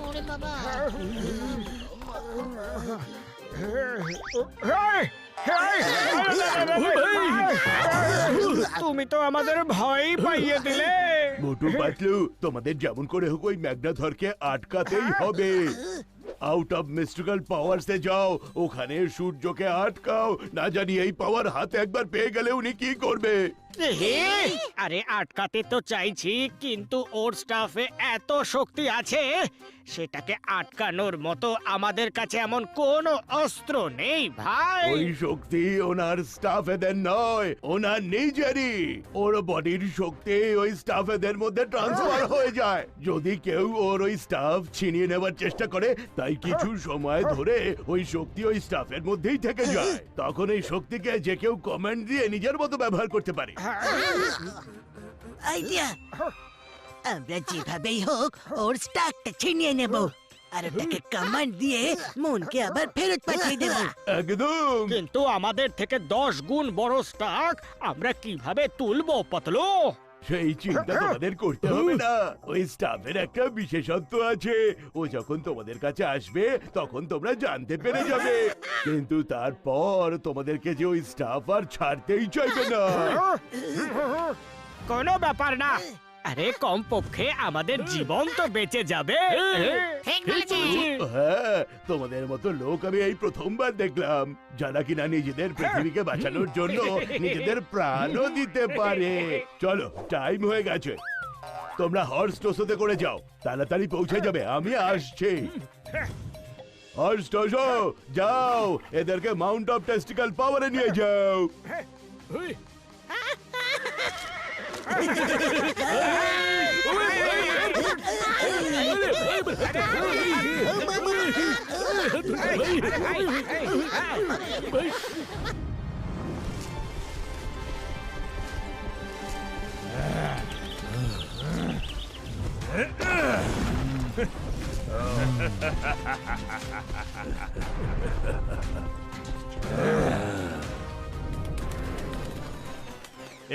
ওরে বাবা। তুমি তো আমাদের ভয় পাইয়ে দিলে। মোটু পাতলু, তোমাদের যেমন করে হোক ওই ম্যাগনাথরকে আটকাতেই হবে। আউট অফ মিস্টিক্যাল পাওয়ারসে যাও, ওখানে সূর্যকে আটকাও। না জানি এই পাওয়ার হাতে একবার পেয়ে গেলে উনি কি করবে। আরে আটকাতে তো চাইছি, কিন্তু ওর স্টাফে এত শক্তি আছে, সেটাকে আটকানোর মতো আমাদের কাছে এমন কোনো অস্ত্র নেই ভাই। ওই শক্তি ওনার স্টাফেদের নয়, ওনার নিজেরই। ওর বডির শক্তি ওই স্টাফেদের মধ্যে ট্রান্সফার হয়ে যায়। যদি কেউ ওর ওই স্টাফ ছিনিয়ে নেওয়ার চেষ্টা করে, তাই কিছু সময় ধরে ওই শক্তি ওই স্টাফের মধ্যেই থেকে যায়। তখন এই শক্তিকে যে কেউ কমান্ড দিয়ে নিজের মতো ব্যবহার করতে পারে। আইডিয়া, আমরা যেভাবেই হোক ওর স্টাকটা ছিনিয়ে নেব। আর ওটাকে কমান্ড দিয়ে মনকে আবার ফেরত পাঠিয়ে দেবো। একদম। কিন্তু আমাদের থেকে 10 গুণ বড় স্টাক আমরা কিভাবে তুলবো পাতলু? সেই চিন্তা তোমাদের করতে হবে না। ওই স্টাফের একটা বিশেষত্ব আছে, ও যখন তোমাদের কাছে আসবে তখন তোমরা জানতে পেরে যাবে, কিন্তু তারপর তোমাদেরকে যে ওই স্টাফ আর ছাড়তেই চাইবে না। কোনো ব্যাপার না, আরে কমপক্ষে আমাদের জীবন তো বেঁচে যাবে। ঠিক বলেছিস। হ্যাঁ, তোমাদের মতো লোক আমি এই প্রথমবার দেখলাম যারা কিনা নিজেদের পৃথিবীকে বাঁচানোর জন্য নিজেদের প্রাণও দিতে পারে। চলো, টাইম হয়ে গেছে, তোমরা হর্স টোসোতে করে যাও, তাড়াতাড়ি পৌঁছে যাবে, আমি আসছি। হর্স টোসো, যাও, এদেরকে মাউন্ট অফ টেস্টিক্যাল পাওয়ারে নিয়ে যাও।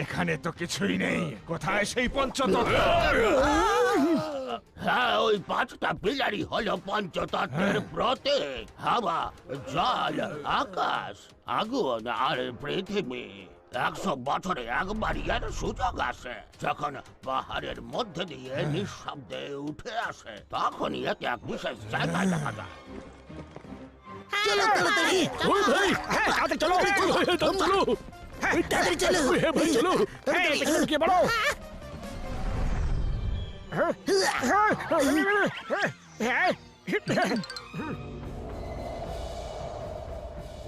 এখানে তো কিছুই নেই, কোথায় সেই পঞ্চতত্ত্ব? হ্যাঁ, ওই 5টা পিলারই হলো পঞ্চতত্ত্বের প্রতীক। হাওয়া, জল, আকাশ, আগুন আর পৃথিবী। 100 বছরে একবারই এর সুযোগ আসে, যখন পাহাড়ের মধ্যে দিয়ে নিঃশব্দে উঠে আসে, তখনই একে এক বিশেষ জায়গায় দেখা যায়। চলো তাড়াতাড়ি, ওই ভাই, হ্যাঁ, তাড়াতাড়ি চলো। চলো, তাড়াতাড়ি চলো। হ্যাঁ ভাই, চলো। এই, পেছনে গিয়ে বলো।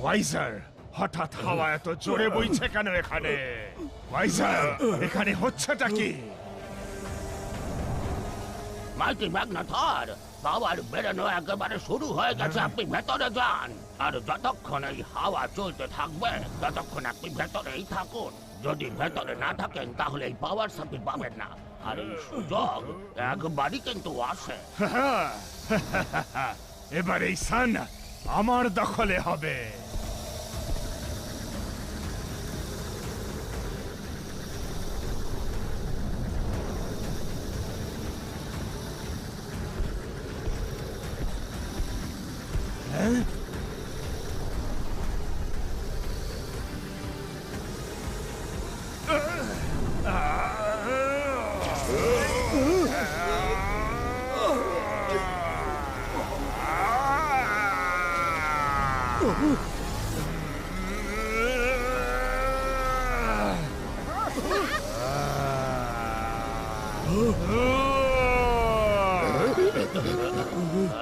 ওয়াইজার, হঠাৎ হাওয়া এত জোরে বইছে কেন এখানে? ওয়াইজার, এখানে হচ্ছেটা কি? মাইটি ম্যাগনাথর, পাওয়ার বেরোনো একেবারে শুরু হয়ে গেছে, আপনি ভেতরে যান। আর যতক্ষণ এই হাওয়া চলতে থাকবে ততক্ষণ আপনি ভেতরেই থাকুন। যদি ভেতরে না থাকেন তাহলে এই পাওয়ার সাপ্লাই পাবেন না, আর এই সুযোগ একবারই কিন্তু আসে। এবার এই সান আমার দখলে হবে।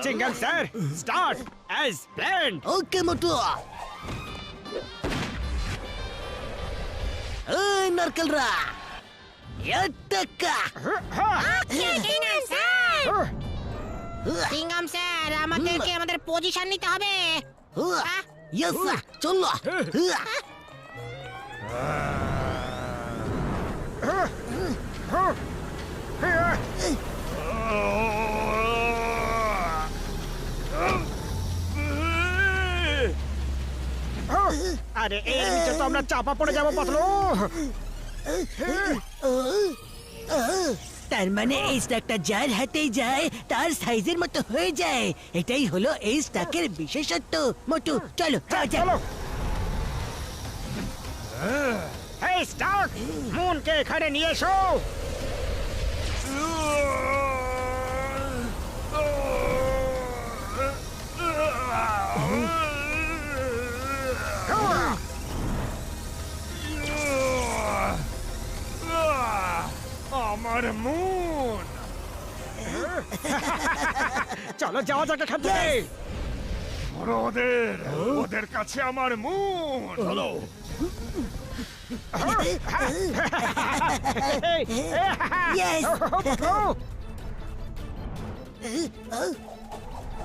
Chingum sir, start as planned. Okay Motu. এই নারকেলরা, ইয়াটাকা। সিঙ্গাম স্যার, আমাদেরকে আমাদের পজিশন নিতে হবে। ইয়েস স্যার, চলো। আরে এর নিচে তো আমরা চাপা পড়ে যাবো পাতলু। তার মানে এই স্টাকটা যার হাতেই যায় তার সাইজের মতো হয়ে যায়। এটাই হলো এই স্টাকের বিশেষত্ব। মোটু চলো, যাও যাও। চলো। এই স্টার্ক, মুনকে এখানে নিয়ে এসো। আমার মুন। চলো যাওয়া যাক এখান থেকে। ওদের ওদের কাছে আমার মুন। চলো। ইয়েস।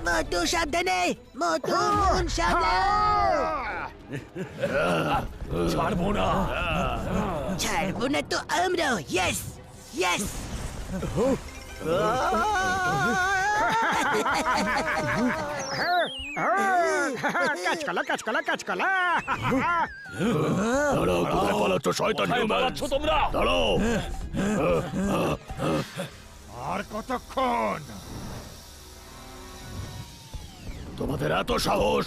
মোটু সাবধানে, মোটু মন সামলাও। ছাড়বো না। ছাড়বো না তো আমরাও। Yes yes. কাঁচকলা কাঁচকলা কাঁচকলা দাঁড়াও, কোথায় পালাচ্ছ শয়তান হিউম্যান? তোমরা দাঁড়াও। আর কতক্ষণ? তোমাদের এত সাহস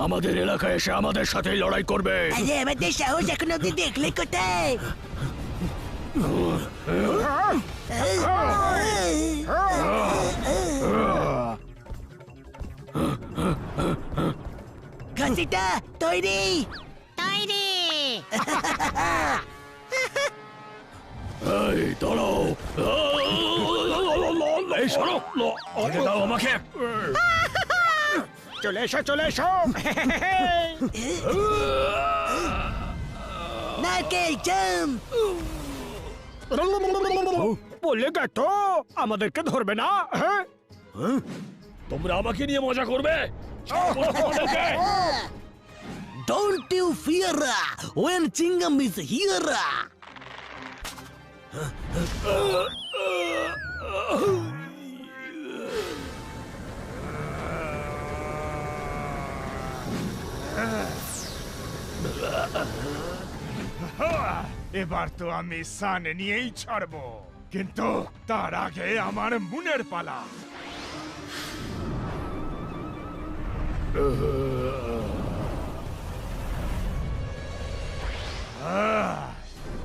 আমাদের এলাকায় এসে আমাদের সাথে লড়াই করবে? আরে আমাদের সাহস এখন অব্দি দেখলে কোথায়? ঘাসিটা তৈরি। তৈরি। এই দাঁড়াও, এই সরো, আগে দাও আমাকে। চলে এসো চলে এসো নারকেল জাম। বললে তো আমাদেরকে ধরবে না, হ্যাঁ? তোমরা আমাকে নিয়ে মজা করবে? Don't you fear when Chingam is here. এবার তো আমি সান নিয়েই ছাড়বো, কিন্তু তার আগে আমার মুনের পালা।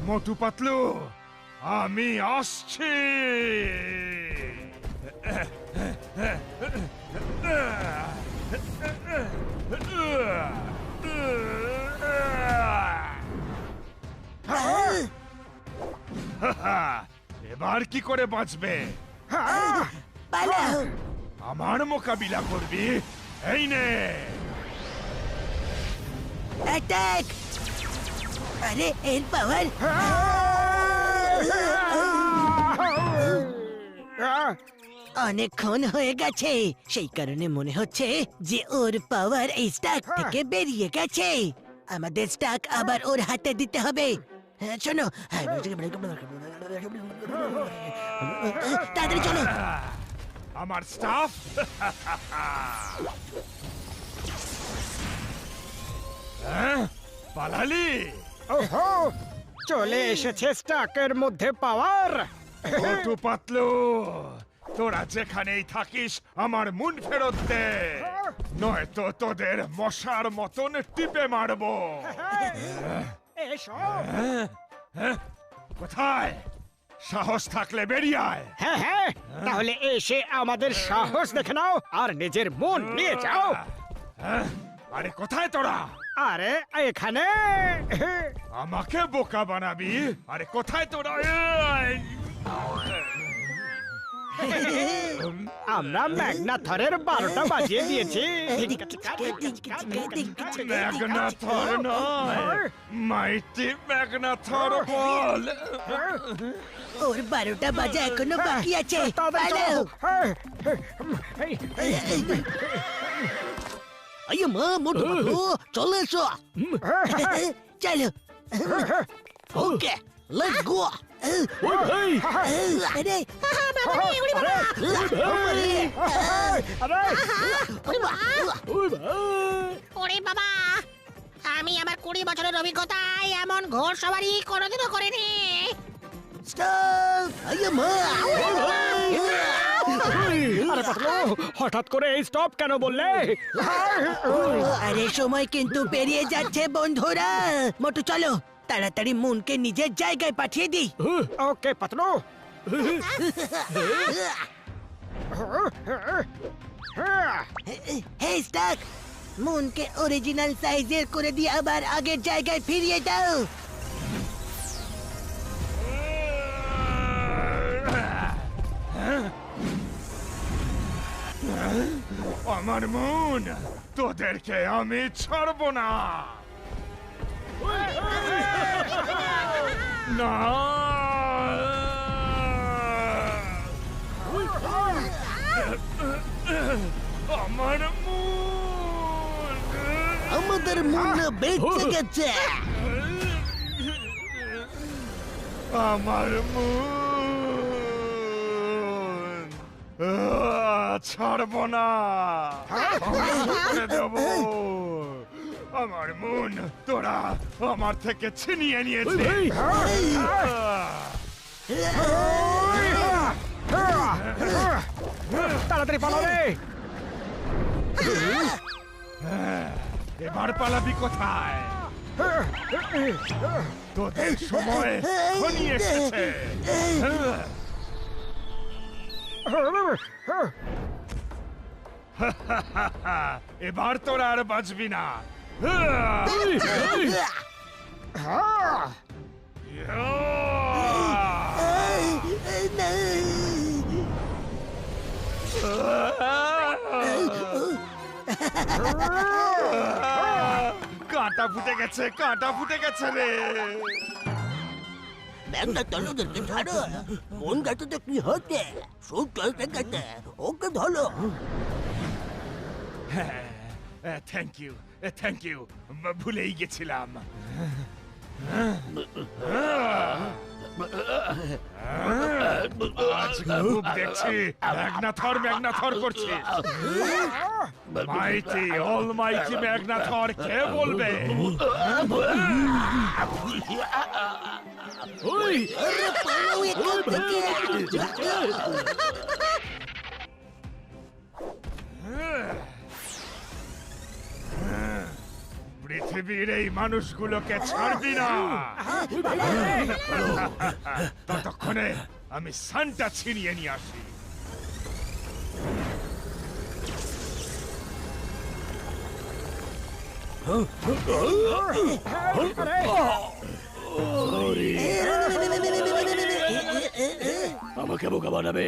মোটু পাতলু, আমি আসছি। এবার কি করে বাঁচবে? পালাও। আমার মোকাবিলা করবি? এই নে। অ্যাটাক। আরে এর পাওয়ার। অনেকক্ষণ হয়ে গেছে, সেই কারণে মনে হচ্ছে যে ওর পাওয়ার এই স্টাক থেকে বেরিয়ে গেছে। আমাদের স্টাক আবার ওর হাতে দিতে হবে। হ্যাঁ, শোনো, তাড়াতাড়ি চলো। আমার স্টাফ পালালি? ওহো, চলে এসেছে স্টাকের মধ্যে পাওয়ার। মোটু পাতলু, তোরা যেখানেই থাকিস আমার মুন ফেরত দে, নয়তো তোদের মশার মতন টিপে মারবো। এসো। কোথায়? সাহস থাকলে বেরিয়ে আয়। হ্যাঁ হ্যাঁ, তাহলে এসে আমাদের সাহস দেখে নাও আর নিজের মন নিয়ে যাও। আরে কোথায় তোরা? আরে এখানে। আমাকে বোকা বানাবি? আরে কোথায় তোরা? আমরা ম্যাগনাথরের 12টা বাজিয়ে দিয়েছি। ম্যাগনাথর নয়, মাইটি ম্যাগনাথর বল। ওর 12টা বাজা এখনো বাকি আছে। তাড়াতাড়ি পালাও। চলো। আইয়া মা মোটু পাতলু চলে এসো। চলো। Okay let's go. ওই ভাই আরে ওই ভাই ওরে বাবা, আমি আমার 20 বছরের অভিজ্ঞতায় এমন ঘোর সবারই কোনোদিনও করিনি। স্টপ। আইয়া মা। আরে পাতলু, হঠাৎ করে এই স্টপ কেন বললে? আরে সময় কিন্তু পেরিয়ে যাচ্ছে বন্ধুরা। মোটু চলো, তাড়াতাড়ি মুনকে নিজের জায়গায় পাঠিয়ে দিই। ওকে পাতলু। হে স্টাক, মুনকে অরিজিনাল সাইজের করে দিয়ে আবার আগের জায়গায় ফিরিয়ে দাও। আমার মন, তোদেরকে আমি ছাড়বো না। না, আমার মন, আমাদের মন বেঁচে গেছে। আমার মন। ছাড়বো না, ধ্বংস করে দেবো। আমার মন তোরা আমার থেকে ছিনিয়ে নিয়েছিস। তাড়াতাড়ি পালাও রে। এবার পালাবি কোথায়? তোদের সময় ঘনিয়ে এসেছে। এবার তোরা আর বাঁচবি না। কাঁটা ফুটে গেছে, কাঁটা ফুটে গেছে রে। ম্যাগনাথরকে ছাড়ো, মন গাছতে কি হচ্ছে? সব চলতে গেছে, ওকে ধরো। থ্যাংক ইউ, থ্যাংক ইউ, ভুলেই গেছিলাম। আজ খুব দেখছি ম্যাগনাথর ম্যাগনাথর করছিস। মাইটি অলমাইটি ম্যাগনাথর কে বলবে? ওই পৃথিবীর এই মানুষগুলোকে ছাড়বি না। ততক্ষণে আমি সানটা ছিনিয়ে নিয়ে আসি। আমাকে বোকা বানাবে?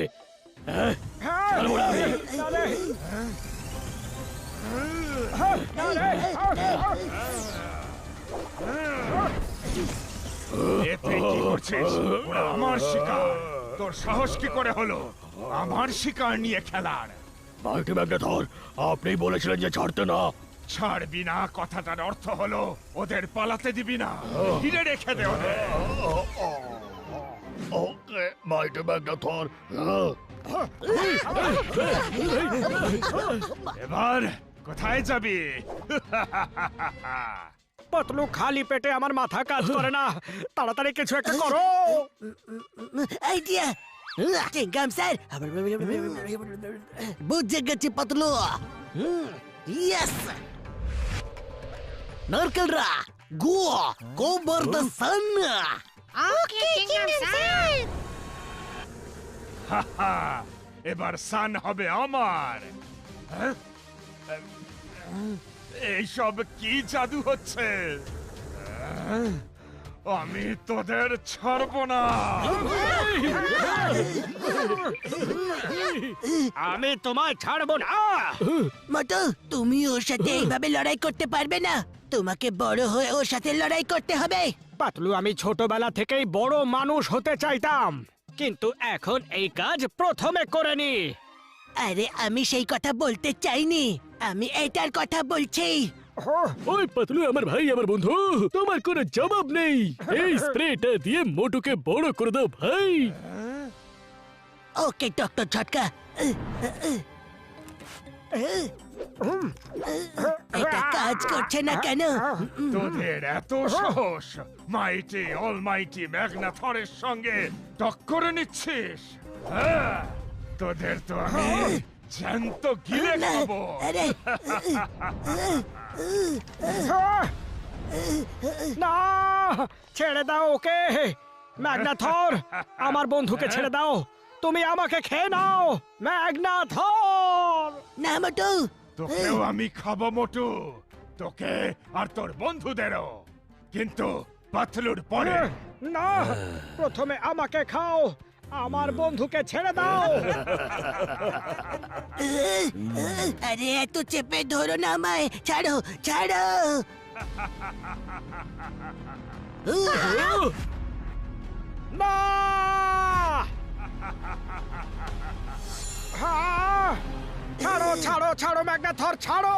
তুই কি করছিস? ওরা আমার শিকার। তোর সাহস কি করে হলো আমার শিকার নিয়ে খেলার? মাইটি ম্যাগনাথর, আপনি বলেছিলেন যে ছাড়তে না। ছাড়বি না কথাটার অর্থ হলো ওদের পালাতে দিবি না, ঘিরে রেখে দে ওদের। ওকে মাইটি ম্যাগনাথর। এবার কোথায় যাবি? পাতলু, খালি পেটে আমার মাথা কাজ করে না। তাড়াতাড়ি কিছু একটা করো। আইডিয়া, চিংগাম স্যার, বুঝে গেছি পাতলু। ইয়েস, নারকেলরা গো গোবর দ্য সান। Okay চিংগাম sir. এবার সান হবে আমার। হ্যাঁ? এইসব কি জাদু হচ্ছে? আমি তোদের ছাড়ব না। আমি তোমায় ছাড়বো না। মতো, তুমি ওর সাথে এইভাবে লড়াই করতে পারবে না। তোমাকে বড় হয়ে ওর সাথে লড়াই করতে হবে। পাতলু, আমি ছোটবেলা থেকেই বড় মানুষ হতে চাইতাম, কিন্তু এখন এই কাজ প্রথমে করে নি। আরে আমি সেই কথা বলতে চাইনি, আমি এটার কথা বলছি। ওই পাতলু আমার ভাই, আমার বন্ধু, তোমার কোনো জবাব নেই। এই স্প্রেটা দিয়ে মোটুকে বড় করে দাও ভাই। ওকে ডক্টর ঝটকা, এটা কাজ করছে না কেন? তোদের এত সাহস মাইটি অলমাইটি ম্যাগনাথরের সঙ্গে টক্কর নিচ্ছিস? হ্যাঁ, তোদের তো আমি জ্যান্ত গিলে না, খাবো। আরে না, ছেড়ে দাও ওকে। ম্যাগনাথর, আমার বন্ধুকে ছেড়ে দাও। তুমি আমাকে খেয়ে নাও ম্যাগনাথর। না মোটু, তোকেও আমি খাবো মোটু, তোকে আর তোর বন্ধুদেরও, কিন্তু পাতলুর পরে। না, প্রথমে আমাকে খাও, আমার বন্ধুকে ছেড়ে দাও। আরে এত চেপে ধরো না আমায়, ছাড়ো ছাড়ো। না, হ্যাঁ, ছাড়ো ছাড়ো ছাড়ো ম্যাগনাথর, ছাড়ো।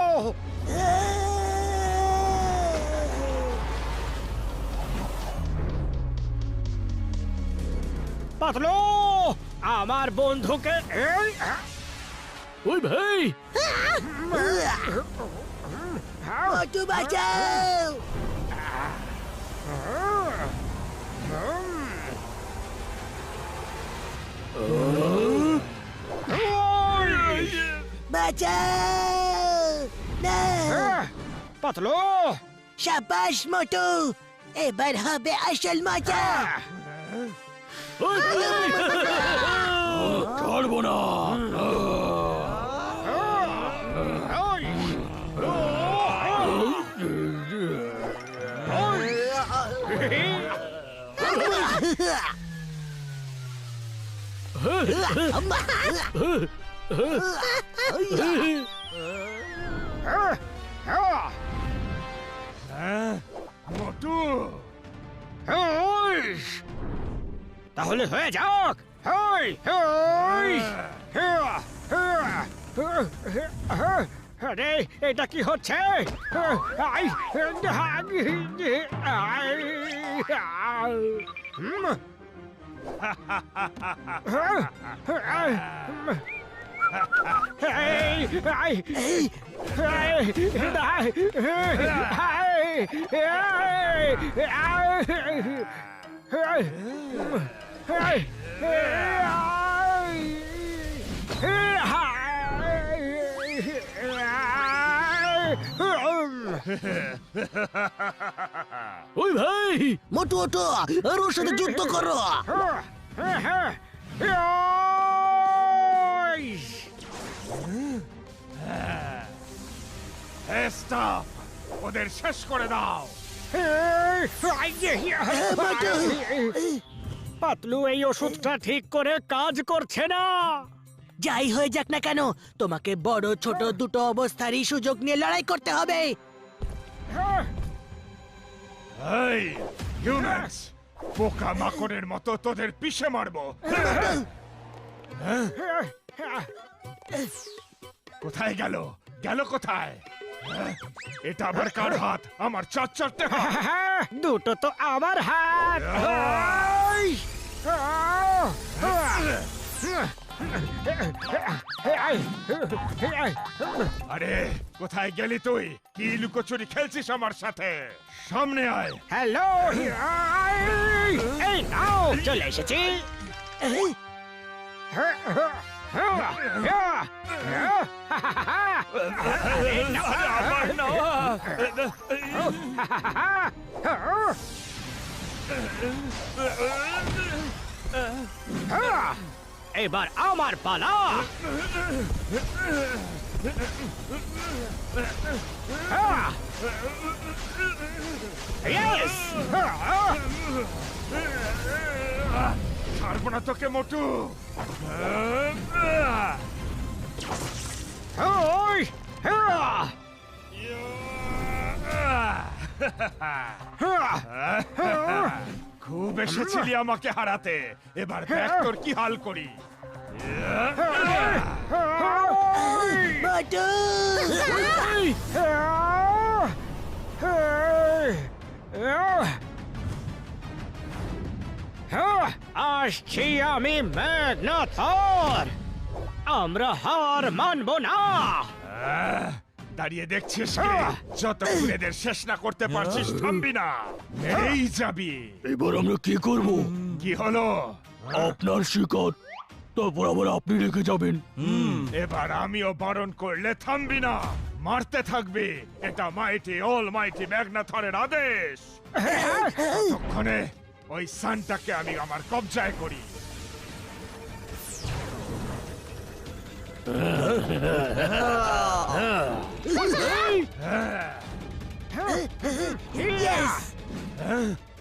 পাতলু আমার বন্ধুকে এই, ওই ভাই মোটু বাঁচাও বাঁচাও না পাতলু শাবাশ মোটু এবার হবে আসল মজা ছাড়বো না। মোটু তাহলে হয়ে যাক হই হই আরে এটা কি হচ্ছে আই, ওই ভাই মোটু ওটো আর ওর সাথে যুদ্ধ করো স্টপ ওদের শেষ করে দাও। পাতলু এই ওষুধটা ঠিক করে কাজ করছে না যাই হয়ে যাক না কেন তোমাকে বড় ছোট দুটো অবস্থারই সুযোগ নিয়ে লড়াই করতে হবে এই হিউম্যানস পোকা মাকড়ের মতো তোদের পিষে মারবো। কোথায় গেল গেল কোথায়? এটা আবার কার হাত? আমার চারটে হাত। দুটো তো আমার হাত আরে কোথায় গেলি তুই? কি লুকোচুরি খেলছিস আমার সাথে? সামনে আয়। হ্যালো এই নাও চলে এসেছি এবার আমার পালা Yes! ছাড়বো না তোকে মোটু। ওই খুব এসেছিলি আমাকে হারাতে, এবার দেখ তোর কি হাল করি। মোটু আসছি আমি ম্যাগনাথর আমরা হার মানব না দাঁড়িয়ে দেখছিস কি? যতক্ষণ এদের শেষ না করতে পারছিস থামবি না, এই যাবি। এবার আমরা কি করব? কি হলো? আপনার শিকার, তারপর আবার আপনি রেখে যাবেন। এবার আমিও বারণ করলে থামবি না, মারতে থাকবি। এটা মাইটি অল মাইটি ম্যাগনাথরের আদেশ। ততক্ষণে ওই সানটাকে আমি আমার কবজায় করি।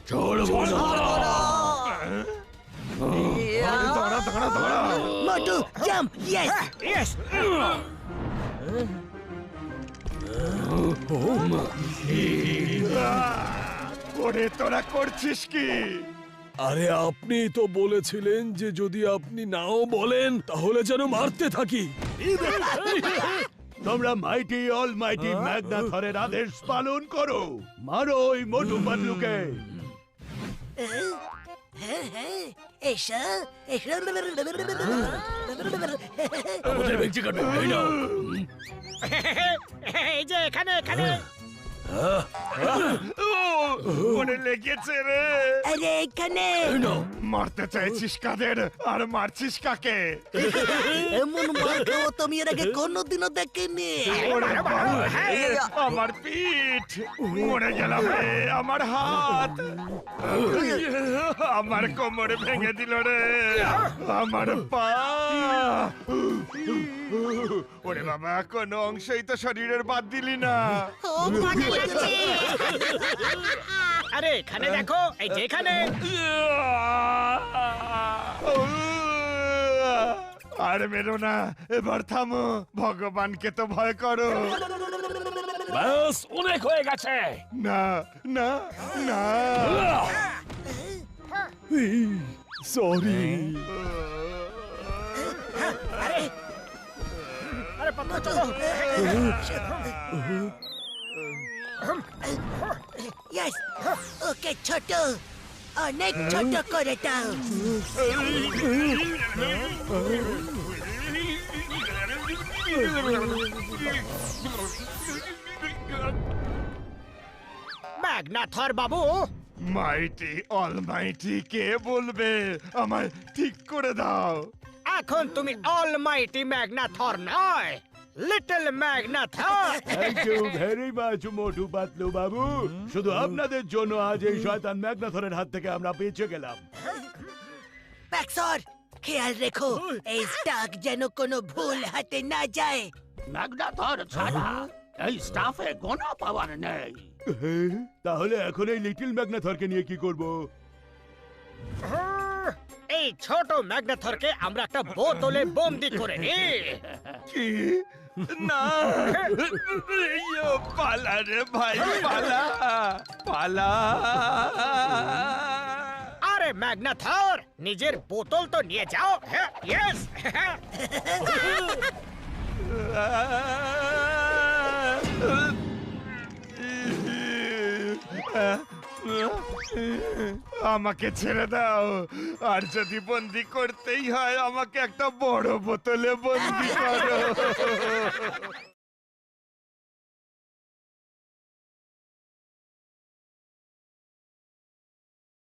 ছাড়বো না। দাঁড়া দাঁড়া দাঁড়া। মোটু জাম্প ইয়েস Yes! ওরে তোরা করছিস কি? আরে আপনি তো বলেছিলেন যে যদি আপনি নাও বলেন তাহলে যেন মারতে থাকি তোমরা মাইটি অল মাইটি ম্যাগনাথরের আদেশ পালন করো। মারো ওই মোটু পাতলুকে। হ্যাঁ হ্যাঁ এসো এসো আমাদের ভেঙচি কাটবে এই নাও এই যে এখানে এখানে ওরে লেগেছে রে। আরে এখানে মারতে চাইছিস কাদের আর মারছিস কাকে? এমন মার খাওয়া তো আমি এর আগে কোনোদিনও দেখিনি। ওরে বাবা, আমার পিঠ মরে গেলাম রে, আমার হাত, আমার কোমরে ভেঙে দিল রে, আমার পা। ওরে বাবা, কোনো অংশই তো শরীরের বাদ দিলি না। খুব মজা লাগছে। আরে এখানে দেখো, এই যে এখানে। আর মেরো না, এবার থামো, ভগবানকে তো ভয় করো। ব্যাস অনেক হয়ে গেছে না না না, সরি। আরে পাতলা চলো। ইয়েস ওকে ছোট অনেক ছোট করে দাও ম্যাগনাথর বাবু, মাইটি অলমাইটি কে বলবে? আমায় ঠিক করে দাও। এখন তুমি অলমাইটি ম্যাগনাথর নয়, লিটল ম্যাগনাথর। Thank you very much Motu Patlu বাবু। শুধু আপনাদের জন্য আজ এই শয়তান ম্যাগনাথরের হাত থেকে আমরা বেঁচে গেলাম। ব্যাকসর খেয়াল রেখো এই স্টাক যেন কোনো ভুল হাতে না যায় ম্যাগনাথর ছাড়া এই স্টাফে কোনো পাওয়ার নেই। তাহলে এখন এই লিটল ম্যাগনাথরকে নিয়ে কি করব? এই ছোট ম্যাগনাথরকে আমরা একটা বোতলে বন্দি করে নি। কি না, ইয়ো, পালা রে ভাই, পালা পালা। আরে ম্যাগনাথর, নিজের বোতল তো নিয়ে যাও। হ্যাঁ, ইয়েস। আমাকে ছেড়ে দাও, আর যদি বন্দি করতেই হয় আমাকে একটা বড় বোতলে বন্দি করো।